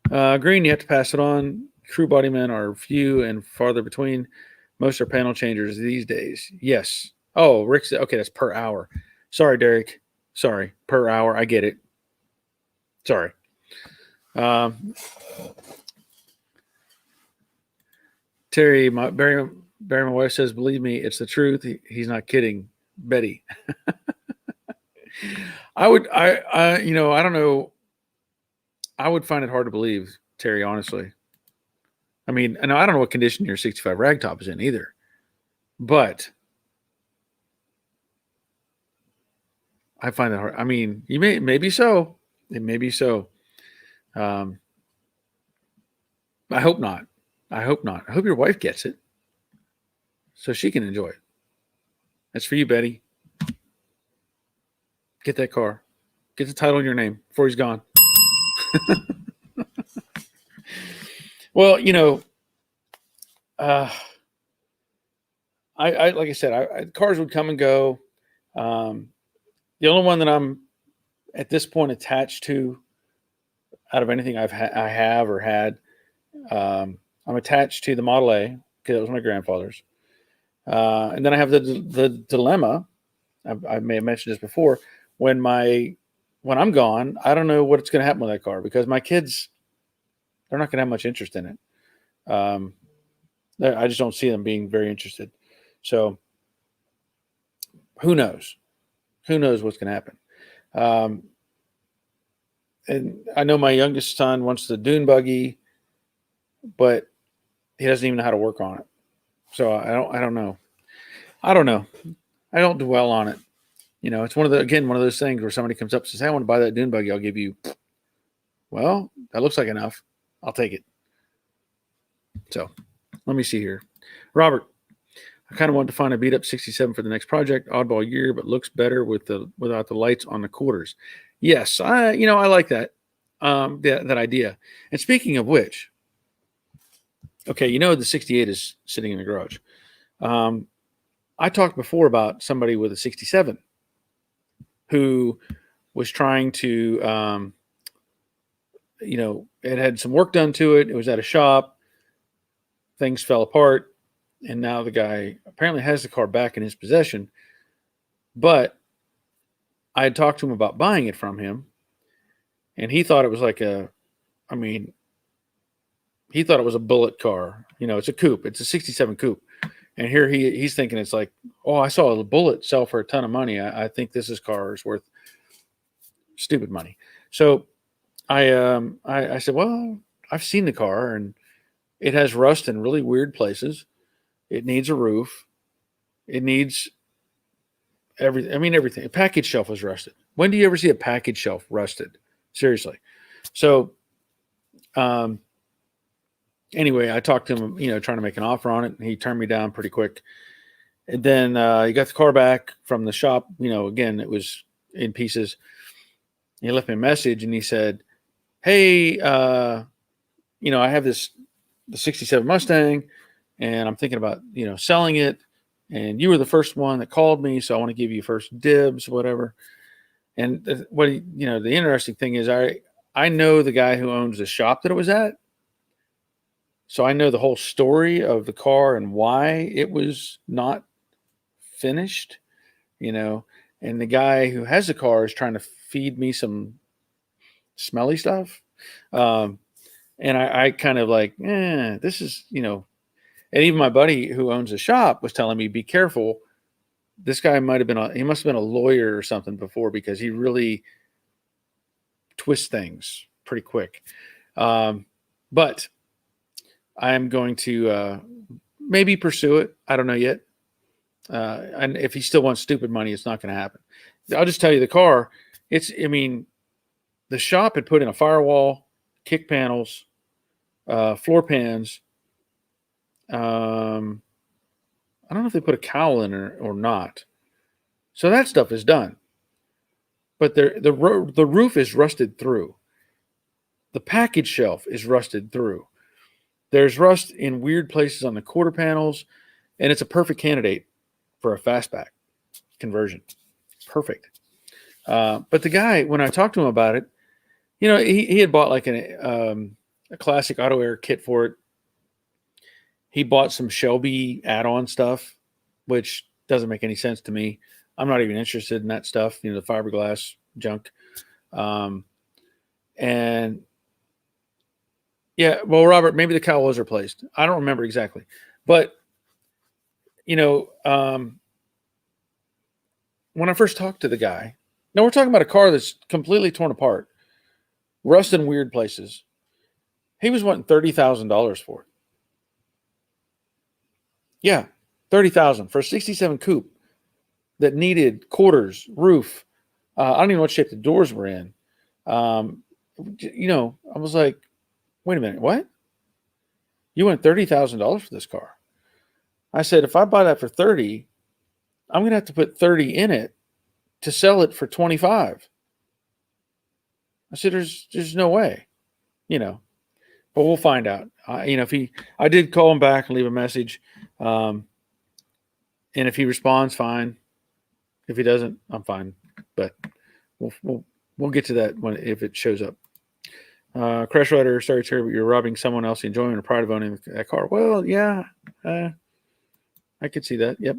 Green, you have to pass it on. True body men are few and farther between. Most are panel changers these days. Yes. Oh, Rick said, okay, that's per hour. Sorry, Derek. Sorry, per hour. I get it. Sorry. Terry, Barry, my wife says, believe me, it's the truth. He's not kidding. Betty. I don't know. I would find it hard to believe, Terry, honestly. I mean, and I don't know what condition your 65 ragtop is in either, but I find it hard. I mean, maybe so. It may be so. I hope not. I hope not. I hope your wife gets it so she can enjoy it. That's for you, Betty. Get that car. Get the title in your name before he's gone. Well, I like I said, cars would come and go. The only one that I'm at this point attached to, out of anything I have or had, I'm attached to the Model A because it was my grandfather's, and then I have the dilemma. I may have mentioned this before. When I'm gone, I don't know what's going to happen with that car because my kids, they're not going to have much interest in it. I just don't see them being very interested. So who knows? Who knows what's going to happen? And I know my youngest son wants the dune buggy, but he doesn't even know how to work on it. So I don't know. I don't dwell on it. It's one of those things where somebody comes up and says, hey, I want to buy that dune buggy. I'll give you, well, that looks like enough. I'll take it. So let me see here. Robert, I kind of want to find a beat up 67 for the next project. Oddball year, but looks better without the lights on the quarters. Yes, I like that. That idea. And speaking of which, okay, the 68 is sitting in the garage. I talked before about somebody with a 67 who was trying to, it had some work done to it. It was at a shop. Things fell apart. And now the guy apparently has the car back in his possession. But I had talked to him about buying it from him. And he thought it was he thought it was a bullet car. It's a coupe. It's a 67 coupe. And here he's thinking it's like, oh, I saw a bullet sell for a ton of money. I think this car is worth stupid money. So I said, well, I've seen the car and it has rust in really weird places. It needs a roof. It needs everything. A package shelf was rusted. When do you ever see a package shelf rusted? Seriously. So, anyway, I talked to him, trying to make an offer on it, and he turned me down pretty quick. And then he got the car back from the shop. Again, it was in pieces. He left me a message, and he said, hey, I have the 67 Mustang, and I'm thinking about, selling it. And you were the first one that called me, so I want to give you first dibs, whatever. And the interesting thing is I know the guy who owns the shop that it was at. So I know the whole story of the car and why it was not finished, and the guy who has the car is trying to feed me some smelly stuff. And I kind of like, this is, and even my buddy who owns the shop was telling me, be careful. This guy must have been a lawyer or something before because he really twists things pretty quick. But I'm going to maybe pursue it. I don't know yet. And if he still wants stupid money, it's not going to happen. I'll just tell you the car. The shop had put in a firewall, kick panels, floor pans. I don't know if they put a cowl in or not. So that stuff is done. But the roof is rusted through. The package shelf is rusted through. There's rust in weird places on the quarter panels, and it's a perfect candidate for a fastback conversion. Perfect. But the guy, when I talked to him about it, he had bought like a classic auto air kit for it. He bought some Shelby add-on stuff, which doesn't make any sense to me. I'm not even interested in that stuff, the fiberglass junk. And yeah, well, Robert, maybe the cowl was replaced. I don't remember exactly, but when I first talked to the guy, now we're talking about a car that's completely torn apart, rust in weird places. He was wanting $30,000 for it. Yeah, 30,000 for a '67 coupe that needed quarters, roof. I don't even know what shape the doors were in. I was like, wait a minute, what? You want $30,000 for this car? I said, if I buy that for 30, I'm going to have to put 30 in it to sell it for 25. I said, there's no way, but we'll find out. I did call him back and leave a message. And if he responds, fine. If he doesn't, I'm fine. But we'll get to that if it shows up. Crash Rider, sorry to hear, but you're robbing someone else the enjoyment or pride of owning that car. Well, yeah, I could see that. Yep.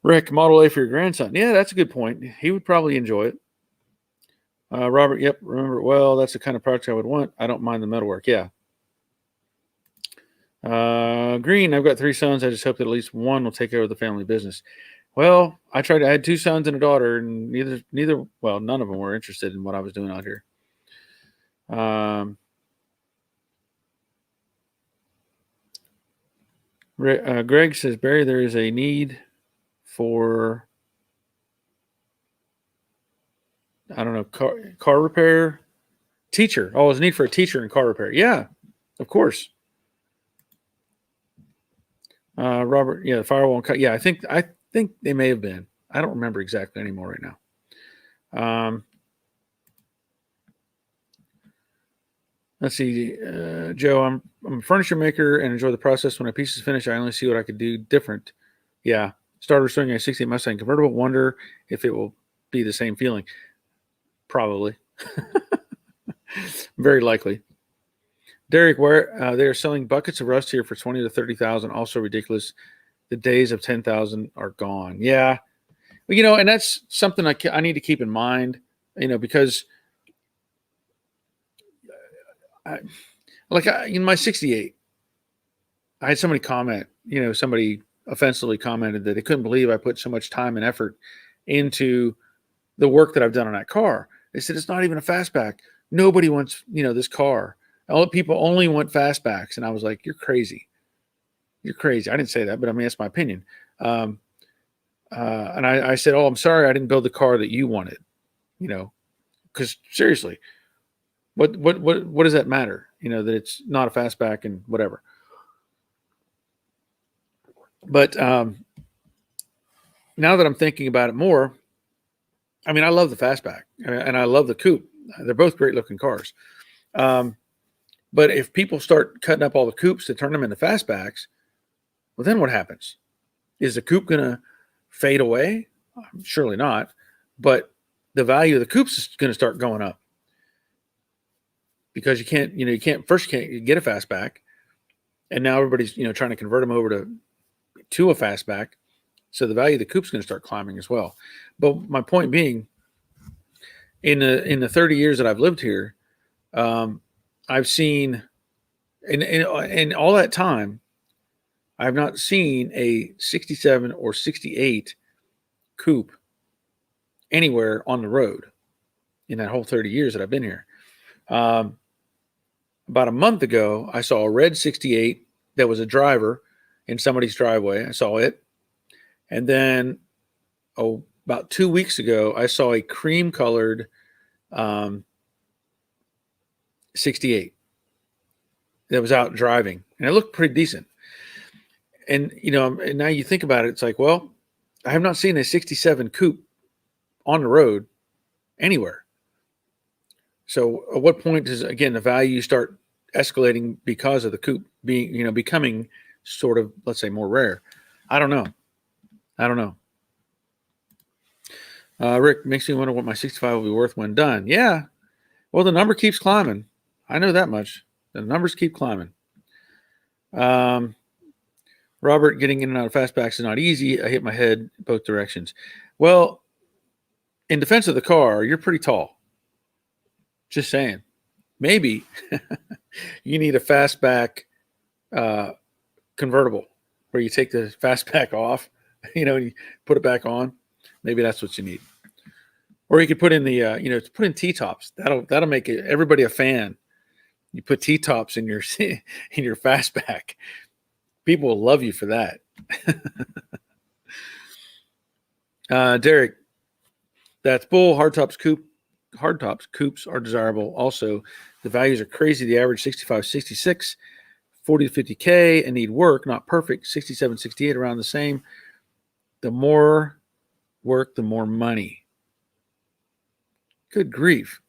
Rick, Model A for your grandson. Yeah, that's a good point. He would probably enjoy it. Robert, yep, remember, well, that's the kind of project I would want. I don't mind the metalwork. Yeah. Green, I've got 3 sons. I just hope that at least one will take over the family business. Well, I had 2 sons and a daughter, and none of them were interested in what I was doing out here. Greg says, Barry, there is a need for, I don't know, car repair teacher. Oh, there's a need for a teacher in car repair. Yeah, of course. Robert, yeah, the firewall. Yeah, I think they may have been. I don't remember exactly anymore right now. Let's see, Joe. I'm a furniture maker and enjoy the process. When a piece is finished, I only see what I could do different. Yeah, start restoring a '68 Mustang convertible. Wonder if it will be the same feeling. Probably, very likely. Derek, where they are selling buckets of rust here for 20 to 30,000, also ridiculous. The days of 10,000 are gone. Yeah, and that's something I need to keep in mind. Because in my '68, I had somebody comment. Somebody offensively commented that they couldn't believe I put so much time and effort into the work that I've done on that car. They said it's not even a fastback. Nobody wants this car. All people only want fastbacks, and I was like, "You're crazy. You're crazy." I didn't say that, but I mean that's my opinion. And I said, "Oh, I'm sorry, I didn't build the car that you wanted." Because seriously, what does that matter? That it's not a fastback and whatever. But now that I'm thinking about it more, I mean, I love the fastback and I love the coupe. They're both great looking cars. But if people start cutting up all the coupes to turn them into fastbacks, well, then what happens? Is the coupe going to fade away? Surely not. But the value of the coupes is going to start going up because you can't get a fastback, and now everybody's trying to convert them over to a fastback. So the value of the coupe is going to start climbing as well. But my point being, in the 30 years that I've lived here, I've seen, in all that time, I've not seen a '67 or '68 coupe anywhere on the road in that whole 30 years that I've been here. About a month ago, I saw a red '68 that was a driver in somebody's driveway. I saw it. And then, about 2 weeks ago, I saw a cream-colored '68 that was out driving, and it looked pretty decent. And and now you think about it, it's like, well, I have not seen a '67 coupe on the road anywhere. So, at what point does the value start escalating because of the coupe being becoming sort of, let's say, more rare? I don't know. Rick, makes me wonder what my '65 will be worth when done. Yeah. Well, the number keeps climbing. I know that much. The numbers keep climbing. Um, Robert, getting in and out of fastbacks is not easy. I hit my head both directions. Well, in defense of the car, you're pretty tall. Just saying. Maybe you need a fastback convertible where you take the fastback off, you put it back on. Maybe that's what you need. Or you could put in the, put in T-tops. That'll make everybody a fan. You put T-tops in your in your fastback. People will love you for that. Derek, that's bull. Hardtops coupes are desirable. Also, the values are crazy. The average 65, 66, 40 to 50K and need work, not perfect. 67, 68 around the same. The more work, the more money. Good grief.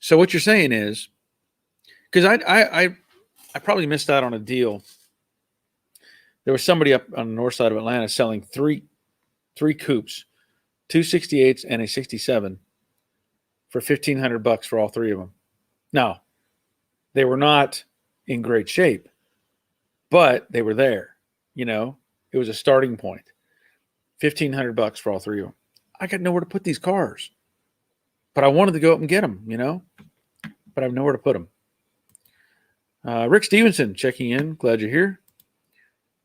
So what you're saying is, because I probably missed out on a deal. There was somebody up on the north side of Atlanta selling three coupes, two 68s and a 67 for $1,500 for all three of them. Now, they were not in great shape, but they were there. It was a starting point. $1,500 for all three of them. I got nowhere to put these cars, but I wanted to go up and get them, but I have nowhere to put them. Rick Stevenson checking in. Glad you're here.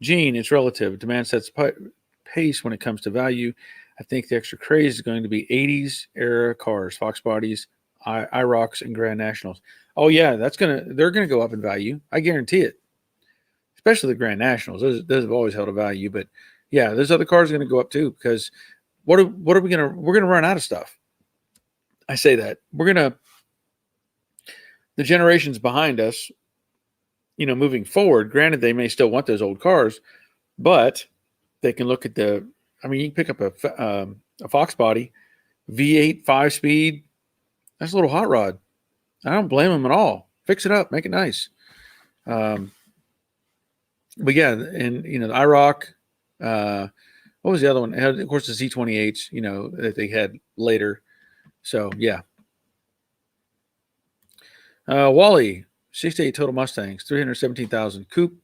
Gene, it's relative. Demand sets pace when it comes to value. I think the extra craze is going to be 80s era cars, Fox bodies, IROCs, and Grand Nationals. Oh yeah, they're gonna go up in value. I guarantee it. Especially the Grand Nationals. Those have always held a value, but yeah, those other cars are gonna go up too because we're gonna run out of stuff. I say that. The generations behind us, moving forward, granted they may still want those old cars, but they can look at you can pick up a Fox body, V8, 5-speed. That's a little hot rod. I don't blame them at all. Fix it up, make it nice. But yeah, and the IROC. What was the other one? Of course, the Z28s. That they had later. So yeah. Wally, 68 total Mustangs, 317,000 coupe,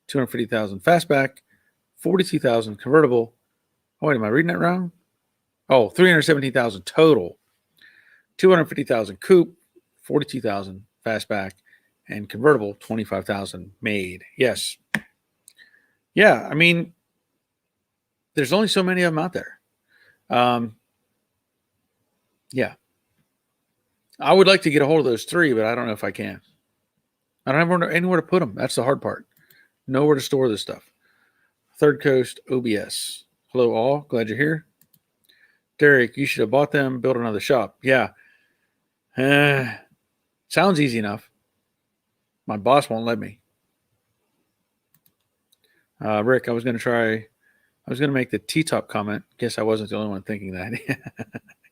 250,000 fastback, 42,000 convertible. Oh, wait, am I reading that wrong? Oh, 317,000 total, 250,000 coupe, 42,000 fastback, and convertible 25,000 made. Yes. Yeah, there's only so many of them out there. Yeah. I would like to get a hold of those three, but I don't know if I can. I don't have anywhere to put them. That's the hard part. Nowhere to store this stuff. Third Coast OBS. Hello, all. Glad you're here. Derek, you should have bought them, built another shop. Yeah. Sounds easy enough. My boss won't let me. Rick, I was going to make the T-top comment. Guess I wasn't the only one thinking that.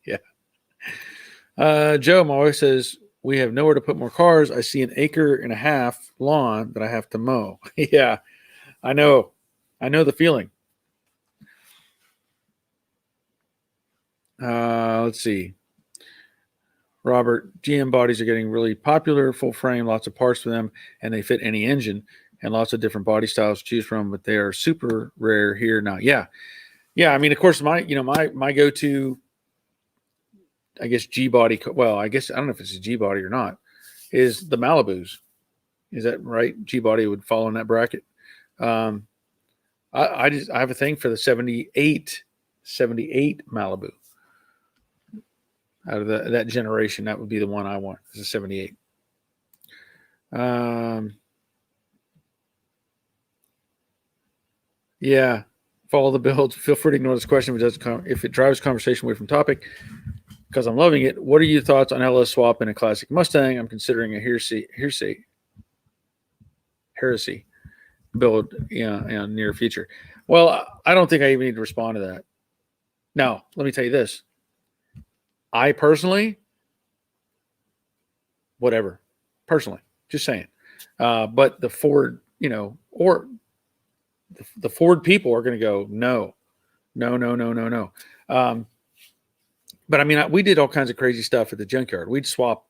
Yeah. Joe, my wife says, we have nowhere to put more cars. I see an 1.5 acre lawn that I have to mow. Yeah, I know. I know the feeling. Let's see. Robert, GM bodies are getting really popular, full frame, lots of parts for them, and they fit any engine and lots of different body styles to choose from, but they are super rare here now. Yeah. Yeah. Of course, my go-to, I guess, G body. Well, I guess, I don't know if it's a G body or not, is the Malibus. Is that right? G body would fall in that bracket. I have a thing for the 78 Malibu. Out of that generation, that would be the one I want. It's a 78. Yeah, follow the build. Feel free to ignore this question if it drives conversation away from topic, because I'm loving it. What are your thoughts on LS swap in a classic Mustang? I'm considering a heresy build in near future. Well, I don't think I even need to respond to that. Now, let me tell you this. I personally, whatever, just saying. But the Ford, or the Ford people are going to go, no. But we did all kinds of crazy stuff at the junkyard. We'd swap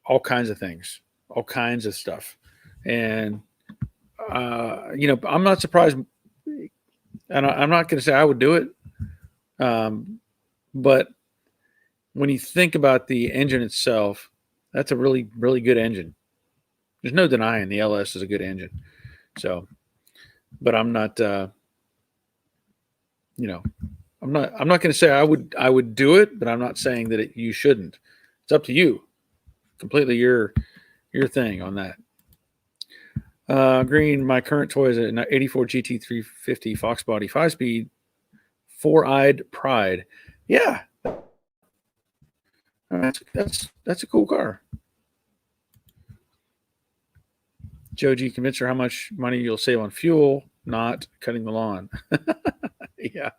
all kinds of things, all kinds of stuff. And, I'm not surprised. And I'm not going to say I would do it. But when you think about the engine itself, that's a really, really good engine. There's no denying the LS is a good engine. So, but I'm not, I'm not going to say I would do it, but I'm not saying that you shouldn't. It's up to you. Completely your thing on that. Green, my current toy is an 84 GT350 Fox Body 5-speed, 4-eyed Pride. Yeah, that's a cool car. Joe G, convince her how much money you'll save on fuel, not cutting the lawn. Yeah.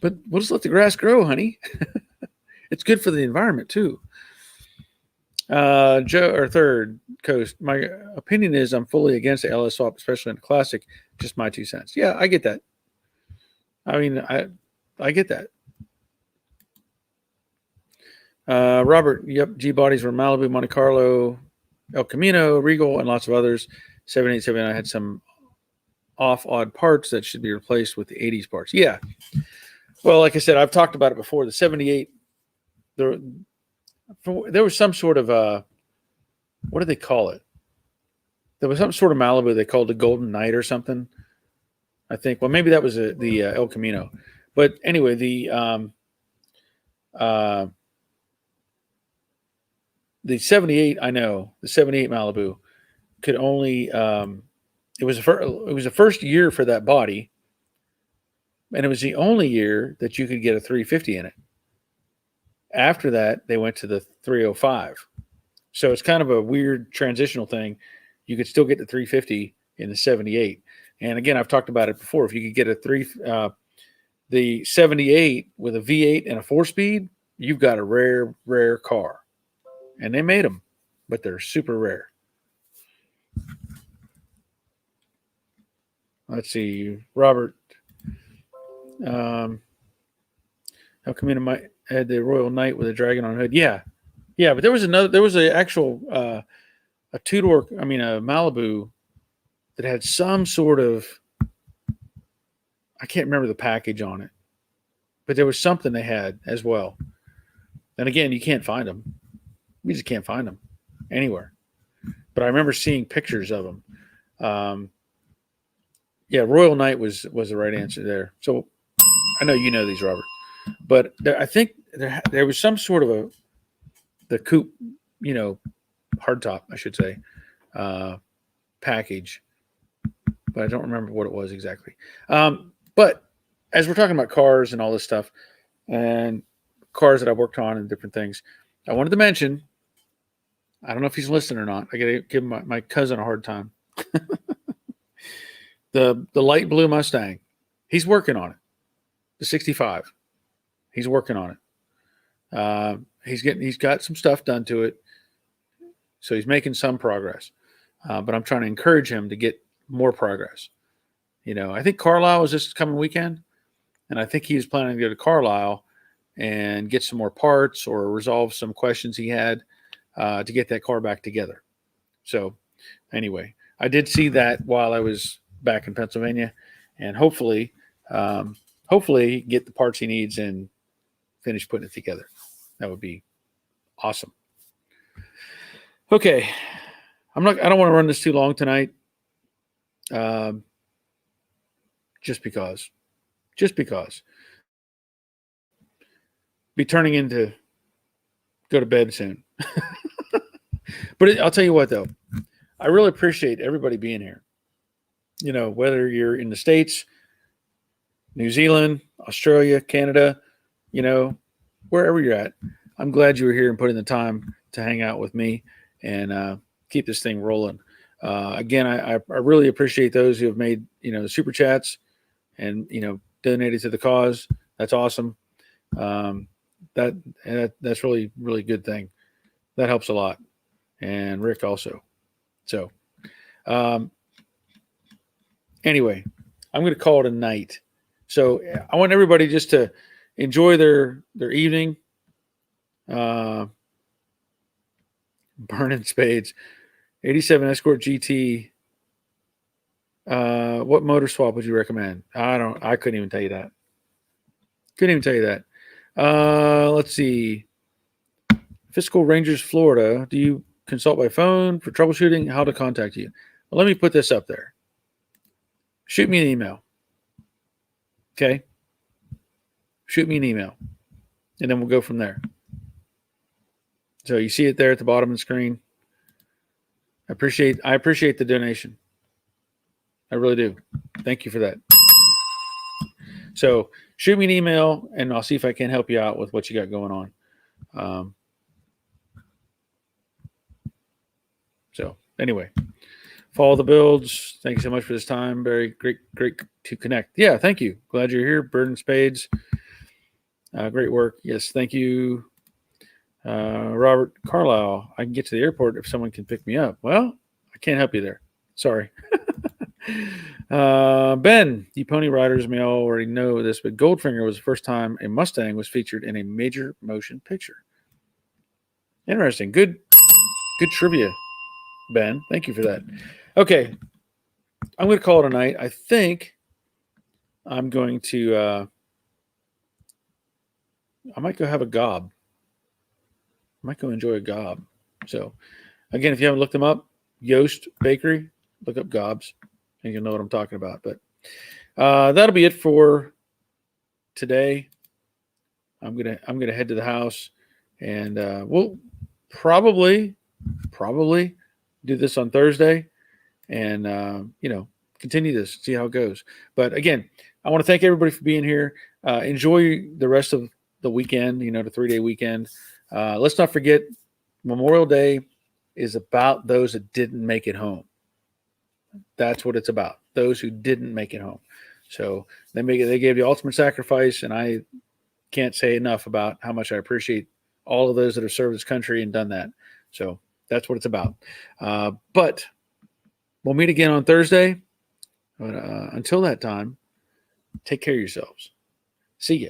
But we'll just let the grass grow, honey. It's good for the environment too. Joe, or Third Coast, my opinion is I'm fully against the LS swap, especially in a classic. Just my 2 cents. Yeah, I get that. I mean, I get that. Robert, yep, G bodies were Malibu, Monte Carlo, El Camino, Regal, and lots of others. 7879 had some odd parts that should be replaced with the 80s parts. Yeah. Well, like I said, I've talked about it before. The 78, there was some sort of what do they call it? There was some sort of Malibu they called the Golden Knight or something. I think. Well, maybe that was the El Camino. But anyway, the 78, I know, the 78 Malibu could only it was the first year for that body, and it was the only year that you could get a 350 in it. After that, they went to the 305. So it's kind of a weird transitional thing. You could still get the 350 in the 78. And again, I've talked about it before. If you could get the 78 with a V8 and a 4-speed, you've got a rare car. And they made them, but they're super rare. Let's see, Robert. El Camino might had the Royal Knight with a dragon on hood. Yeah, but there was an actual a two-door, a Malibu that had some sort of, I can't remember the package on it, but there was something they had as well. And again, you can't find them. You just can't find them anywhere. But I remember seeing pictures of them. Yeah, Royal Knight was the right answer there. So I know you know these, Robert. But I think there was some sort of the coupe, hardtop, I should say, package. But I don't remember what it was exactly. But as we're talking about cars and all this stuff, and cars that I've worked on and different things, I wanted to mention, I don't know if he's listening or not. I got to give my cousin a hard time. The light blue Mustang, he's working on it. The 65, he's working on it. He's got some stuff done to it, so he's making some progress. But I'm trying to encourage him to get more progress. I think Carlisle is this coming weekend, and I think he was planning to go to Carlisle and get some more parts or resolve some questions he had to get that car back together. So anyway, I did see that while I was back in Pennsylvania, and hopefully get the parts he needs and finish putting it together. That would be awesome. Okay. I don't want to run this too long tonight. Just because. Be turning into go to bed soon. But I'll tell you what, though. I really appreciate everybody being here. Whether you're in the States, New Zealand, Australia, Canada, wherever you're at, I'm glad you were here and putting the time to hang out with me and keep this thing rolling. Again, I really appreciate those who have made, the super chats and, donated to the cause. That's awesome. That's really, really good thing. That helps a lot. And Rick also. So, anyway, I'm going to call it a night. So I want everybody just to enjoy their evening. Burning Spades, 87 Escort GT. What motor swap would you recommend? I couldn't even tell you that. Let's see. Fiscal Rangers, Florida. Do you consult by phone for troubleshooting? How to contact you? Well, let me put this up there. Shoot me an email. Okay. Shoot me an email. And then we'll go from there. So you see it there at the bottom of the screen. I appreciate the donation. I really do. Thank you for that. So shoot me an email, and I'll see if I can help you out with what you got going on. So anyway, follow the builds. Thank you so much for this time. Very great to connect. Yeah, thank you. Glad you're here. Burden Spades. Great work. Yes, thank you. Robert Carlisle. I can get to the airport if someone can pick me up. Well, I can't help you there. Sorry. Ben, you pony riders may already know this, but Goldfinger was the first time a Mustang was featured in a major motion picture. Interesting. Good trivia, Ben. Thank you for that. Okay. I'm going to call it a night. I think I'm going to I might go have a gob. I might go enjoy a gob. So again, if you haven't looked them up, Yost Bakery, look up gobs and you'll know what I'm talking about. But that'll be it for today. I'm gonna head to the house, and we'll probably do this on Thursday, and continue this, see how it goes. But again, I want to thank everybody for being here. Enjoy the rest of the weekend. The 3-day weekend. Let's not forget, Memorial Day is about those that didn't make it home. That's what it's about. Those who didn't make it home. So they gave the ultimate sacrifice, and I can't say enough about how much I appreciate all of those that have served this country and done that. So that's what it's about. But we'll meet again on Thursday. But until that time, take care of yourselves. See ya.